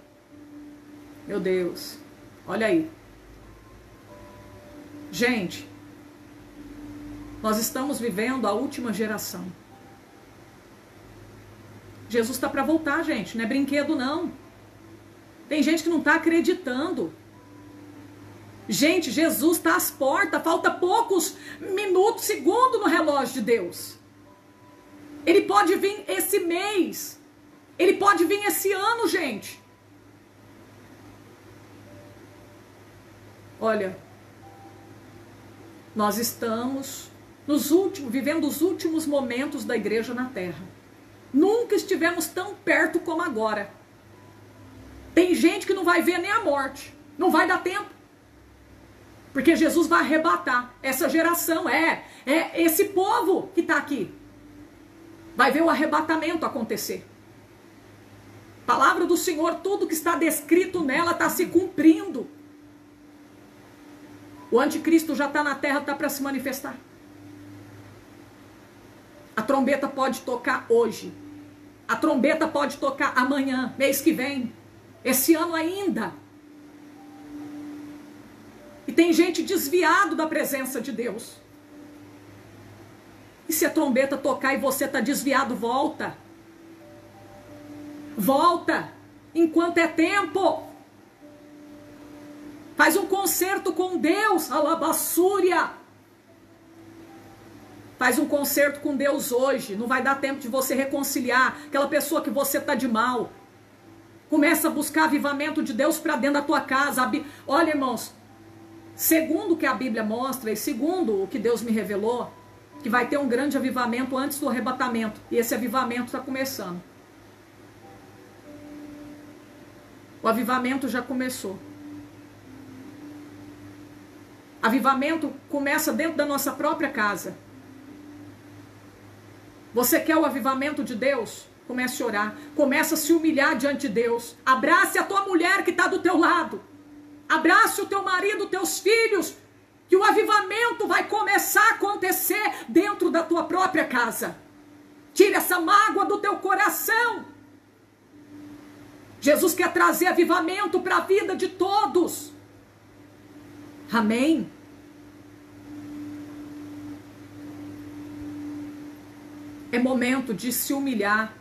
Speaker 1: Meu Deus, olha aí. Gente, nós estamos vivendo a última geração. Jesus está para voltar, gente, não é brinquedo não. Tem gente que não está acreditando. Gente, Jesus está às portas, falta poucos minutos, segundos no relógio de Deus. Ele pode vir esse mês, ele pode vir esse ano, gente. Olha, nós estamos vivendo os últimos momentos da igreja na terra. Nunca estivemos tão perto como agora. Tem gente que não vai ver nem a morte, não vai dar tempo. Porque Jesus vai arrebatar essa geração, esse povo que está aqui. Vai ver o arrebatamento acontecer. Palavra do Senhor, tudo que está descrito nela está se cumprindo. O anticristo já está na terra, está para se manifestar. A trombeta pode tocar hoje. A trombeta pode tocar amanhã, mês que vem, esse ano ainda. E tem gente desviado da presença de Deus. E se a trombeta tocar e você está desviado, volta. Volta, enquanto é tempo. Faz um concerto com Deus, alabassúria. Faz um concerto com Deus hoje. Não vai dar tempo de você reconciliar aquela pessoa que você está de mal. Começa a buscar avivamento de Deus para dentro da tua casa. Olha, irmãos, segundo o que a Bíblia mostra e segundo o que Deus me revelou, que vai ter um grande avivamento antes do arrebatamento. E esse avivamento está começando. O avivamento já começou. Avivamento começa dentro da nossa própria casa. Você quer o avivamento de Deus? Comece a orar. Comece a se humilhar diante de Deus. Abrace a tua mulher que está do teu lado. Abrace o teu marido, teus filhos. Que o avivamento vai começar a acontecer dentro da tua própria casa. Tire essa mágoa do teu coração. Jesus quer trazer avivamento para a vida de todos. Amém? É momento de se humilhar,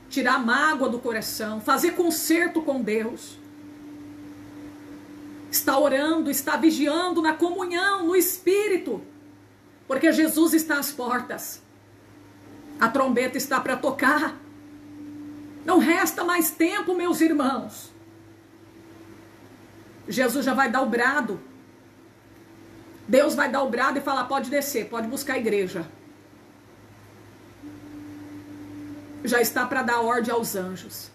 Speaker 1: tirar a mágoa do coração, fazer concerto com Deus. Está orando, está vigiando na comunhão, no Espírito, porque Jesus está às portas. A trombeta está para tocar. Não resta mais tempo, meus irmãos. Jesus já vai dar o brado. Deus vai dar o brado e falar, pode descer, pode buscar a igreja. Já está para dar ordem aos anjos.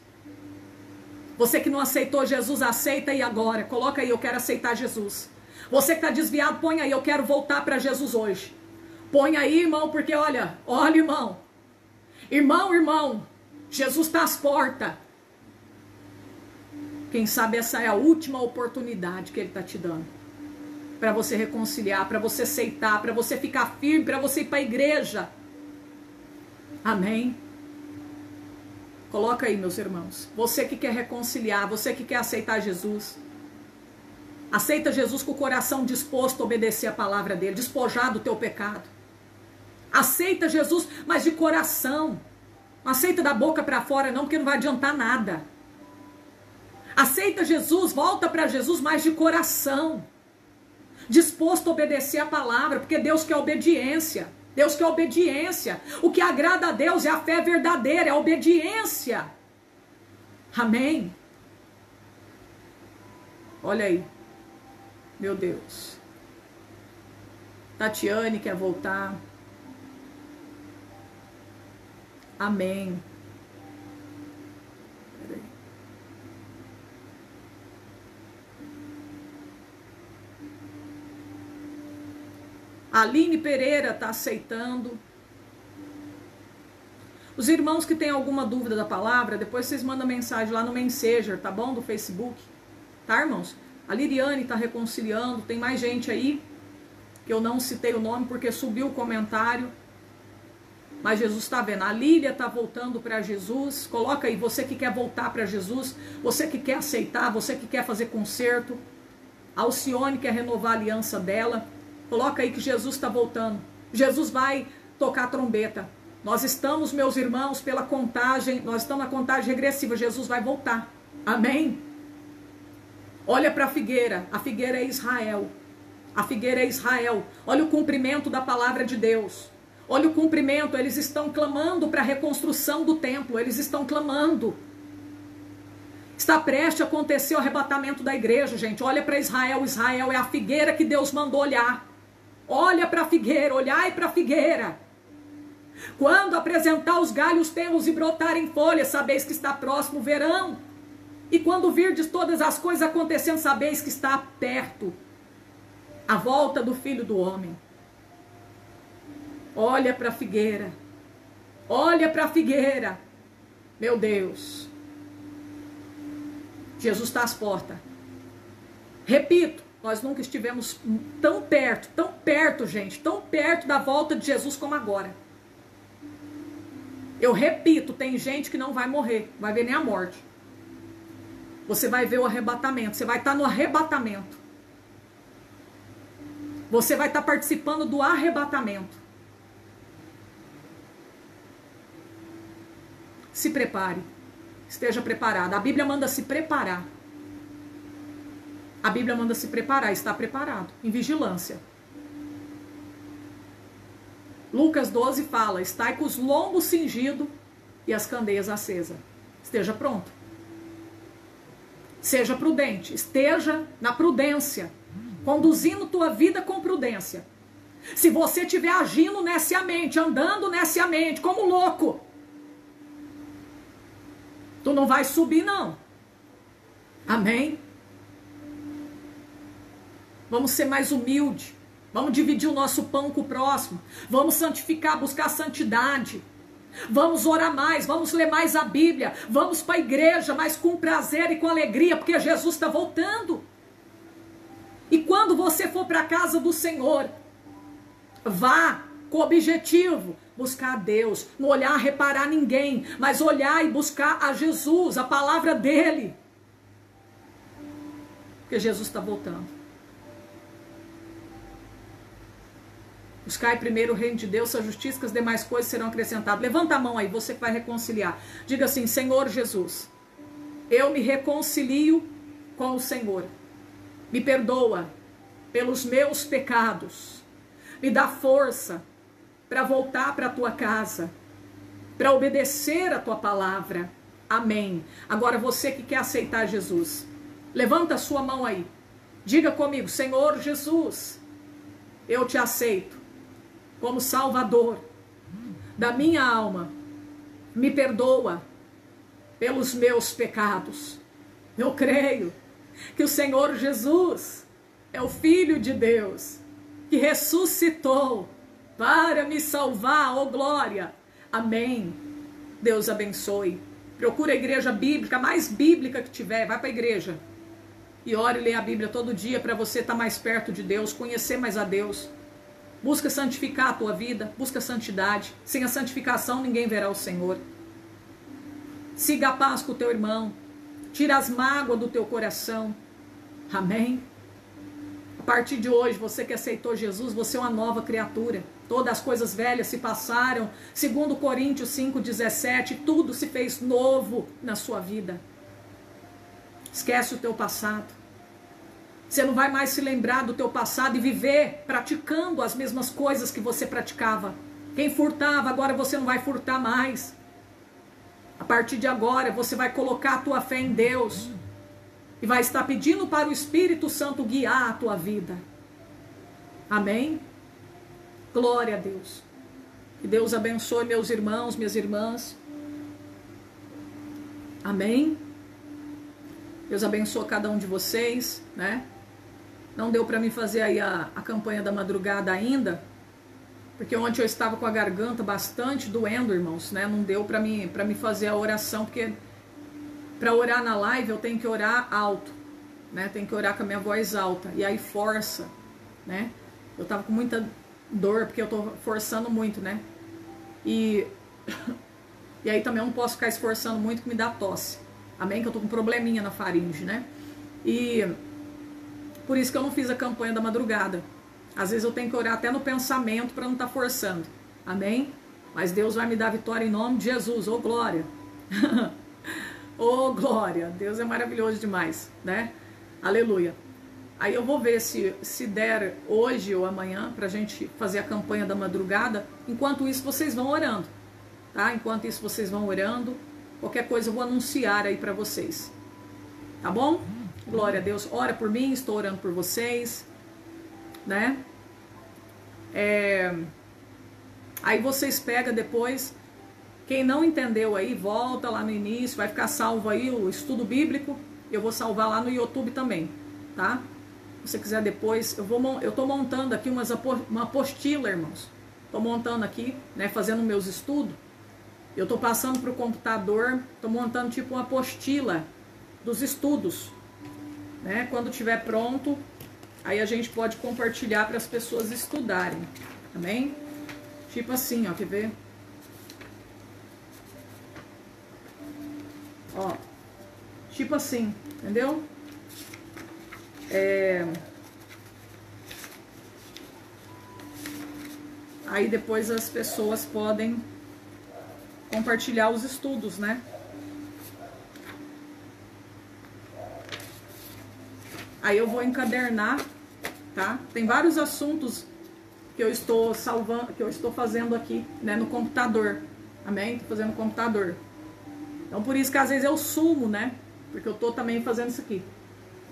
Speaker 1: Você que não aceitou Jesus, aceita aí agora. Coloca aí, eu quero aceitar Jesus. Você que está desviado, põe aí, eu quero voltar para Jesus hoje. Põe aí, irmão, porque olha, irmão. Irmão, Jesus está às portas. Quem sabe essa é a última oportunidade que Ele está te dando. Para você reconciliar, para você aceitar, para você ficar firme, para você ir para a igreja. Amém? Coloca aí, meus irmãos. Você que quer reconciliar, você que quer aceitar Jesus. Aceita Jesus com o coração disposto a obedecer a palavra dele, despojar do teu pecado. Aceita Jesus, mas de coração. Não aceita da boca para fora não, porque não vai adiantar nada. Aceita Jesus, volta para Jesus, mas de coração. Disposto a obedecer a palavra, porque Deus quer obediência. Deus quer obediência. O que agrada a Deus é a fé verdadeira, é a obediência. Amém? Olha aí. Meu Deus. Tatiane quer voltar. Amém. Peraí. Aline Pereira está aceitando. Os irmãos que têm alguma dúvida da palavra, depois vocês mandam mensagem lá no Messenger, tá bom? Do Facebook. Tá, irmãos? A Liriane está reconciliando. Tem mais gente aí que eu não citei o nome porque subiu o comentário. Mas Jesus está vendo. A Lília está voltando para Jesus. Coloca aí, você que quer voltar para Jesus, você que quer aceitar, você que quer fazer conserto. A Alcione quer renovar a aliança dela. Coloca aí que Jesus está voltando. Jesus vai tocar a trombeta. Nós estamos, meus irmãos, pela contagem, nós estamos na contagem regressiva. Jesus vai voltar. Amém? Olha para a figueira é Israel. A figueira é Israel. Olha o cumprimento da palavra de Deus. Olha o cumprimento, eles estão clamando para a reconstrução do templo. Eles estão clamando. Está prestes a acontecer o arrebatamento da igreja, gente. Olha para Israel. Israel é a figueira que Deus mandou olhar. Olha para a figueira, olhai para a figueira. Quando apresentar os galhos tenros e brotarem folhas, sabeis que está próximo o verão. E quando virdes todas as coisas acontecendo, sabeis que está perto a volta do Filho do Homem. Olha para a figueira. Olha para a figueira. Meu Deus. Jesus está às portas. Repito, nós nunca estivemos tão perto, gente, tão perto da volta de Jesus como agora. Eu repito, tem gente que não vai morrer, vai ver nem a morte. Você vai ver o arrebatamento, você vai estar no arrebatamento. Você vai estar participando do arrebatamento. Se prepare, esteja preparado. A Bíblia manda se preparar. A Bíblia manda se preparar, está preparado, em vigilância. Lucas 12 fala, estai com os lombos cingidos e as candeias acesas. Esteja pronto. Seja prudente, esteja na prudência, conduzindo tua vida com prudência. Se você estiver agindo neciamente, andando neciamente, como louco, tu não vai subir não. Amém? Vamos ser mais humildes. Vamos dividir o nosso pão com o próximo. Vamos santificar, buscar santidade. Vamos orar mais, vamos ler mais a Bíblia. Vamos para a igreja, mas com prazer e com alegria, porque Jesus está voltando. E quando você for para a casa do Senhor, vá com o objetivo, buscar a Deus. Não olhar, reparar ninguém, mas olhar e buscar a Jesus, a palavra dele. Porque Jesus está voltando. Buscai primeiro o reino de Deus, a justiça, que as demais coisas serão acrescentadas. Levanta a mão aí, você que vai reconciliar. Diga assim, Senhor Jesus, eu me reconcilio com o Senhor. Me perdoa pelos meus pecados. Me dá força para voltar para a tua casa, para obedecer a tua palavra. Amém. Agora você que quer aceitar Jesus, levanta a sua mão aí. Diga comigo, Senhor Jesus, eu te aceito como Salvador da minha alma. Me perdoa pelos meus pecados. Eu creio que o Senhor Jesus é o Filho de Deus, que ressuscitou para me salvar, oh glória. Amém. Deus abençoe. Procura a igreja bíblica, mais bíblica que tiver, vai para a igreja. E ore e lê a Bíblia todo dia para você estar mais perto de Deus, conhecer mais a Deus. Busca santificar a tua vida, busca santidade. Sem a santificação ninguém verá o Senhor. Siga a paz com o teu irmão. Tira as mágoas do teu coração. Amém? A partir de hoje, você que aceitou Jesus, você é uma nova criatura. Todas as coisas velhas se passaram. Segundo Coríntios 5,17, tudo se fez novo na sua vida. Esquece o teu passado. Você não vai mais se lembrar do teu passado e viver praticando as mesmas coisas que você praticava. Quem furtava, agora você não vai furtar mais. A partir de agora, você vai colocar a tua fé em Deus. E vai estar pedindo para o Espírito Santo guiar a tua vida. Amém? Glória a Deus. Que Deus abençoe meus irmãos, minhas irmãs. Amém? Deus abençoe cada um de vocês, né? Não deu para mim fazer aí a campanha da madrugada ainda, porque ontem eu estava com a garganta bastante doendo, irmãos, né? Não deu para mim fazer a oração, porque para orar na live eu tenho que orar alto, né? Tenho que orar com a minha voz alta, e aí força, né? Eu tava com muita dor, porque eu tô forçando muito, né? E aí também eu não posso ficar esforçando muito, que me dá tosse. Amém? Que eu tô com probleminha na faringe, né? E por isso que eu não fiz a campanha da madrugada. Às vezes eu tenho que orar até no pensamento para não estar forçando. Amém? Mas Deus vai me dar vitória em nome de Jesus. Ô glória! Ô glória! Deus é maravilhoso demais, né? Aleluia! Aí eu vou ver se der hoje ou amanhã pra gente fazer a campanha da madrugada. Enquanto isso vocês vão orando, tá? Enquanto isso vocês vão orando. Qualquer coisa eu vou anunciar aí pra vocês. Tá bom? Glória a Deus. Ora por mim, estou orando por vocês, né? Aí vocês pegam depois. Quem não entendeu aí, volta lá no início. Vai ficar salvo aí o estudo bíblico. Eu vou salvar lá no YouTube também, tá? Se você quiser depois, eu tô montando aqui uma apostila, irmãos. Tô montando aqui, né? Fazendo meus estudos. Eu tô passando pro computador. Tô montando tipo uma apostila dos estudos, né? Quando tiver pronto, aí a gente pode compartilhar para as pessoas estudarem. Amém? Tipo assim, ó, quer ver? Ó, tipo assim, entendeu? Aí depois as pessoas podem compartilhar os estudos, né? Aí eu vou encadernar, tá? Tem vários assuntos que eu estou salvando, que eu estou fazendo aqui, né, no computador. Amém? Tô fazendo no computador. Então por isso que às vezes eu sumo, né? Porque eu tô também fazendo isso aqui.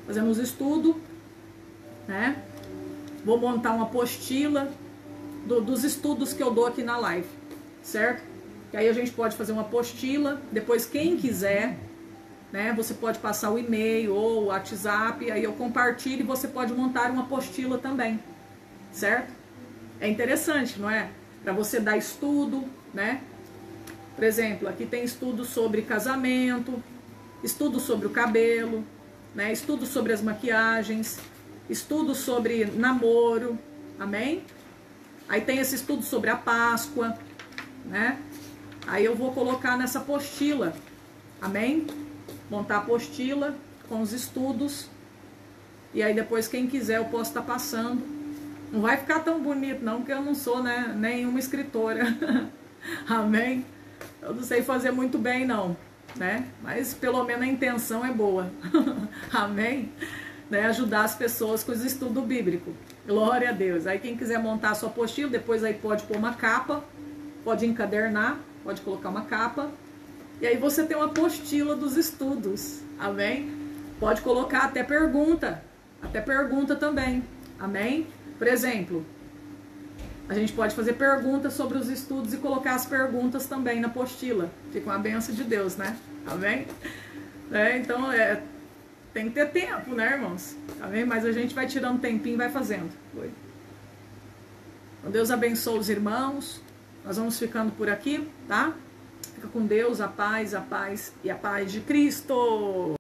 Speaker 1: Fazendo os estudos, né? Vou montar uma apostila dos estudos que eu dou aqui na live, certo? Que aí a gente pode fazer uma apostila, depois quem quiser, né, você pode passar o e-mail ou o WhatsApp, aí eu compartilho e você pode montar uma apostila também, certo? É interessante, não é? Para você dar estudo, né? Por exemplo, aqui tem estudo sobre casamento, estudo sobre o cabelo, né? Estudo sobre as maquiagens, estudo sobre namoro, amém? Aí tem esse estudo sobre a Páscoa, né? Aí eu vou colocar nessa apostila, amém? Montar a apostila com os estudos. E aí depois quem quiser eu posso estar passando. Não vai ficar tão bonito não, porque eu não sou, né, nenhuma escritora. Amém? Eu não sei fazer muito bem não, né? Mas pelo menos a intenção é boa. Amém? Né? Ajudar as pessoas com os estudos bíblicos. Glória a Deus. Aí quem quiser montar a sua apostila, depois aí pode pôr uma capa, pode encadernar, pode colocar uma capa. E aí você tem uma apostila dos estudos, amém? Pode colocar até pergunta também, amém? Por exemplo, a gente pode fazer perguntas sobre os estudos e colocar as perguntas também na apostila. Fica uma bênção de Deus, né? Amém? Então, tem que ter tempo, né, irmãos? Amém? Mas a gente vai tirando tempinho e vai fazendo. Então, Deus abençoe os irmãos. Nós vamos ficando por aqui, tá? Fica Fica com Deus, a paz e a paz de Cristo.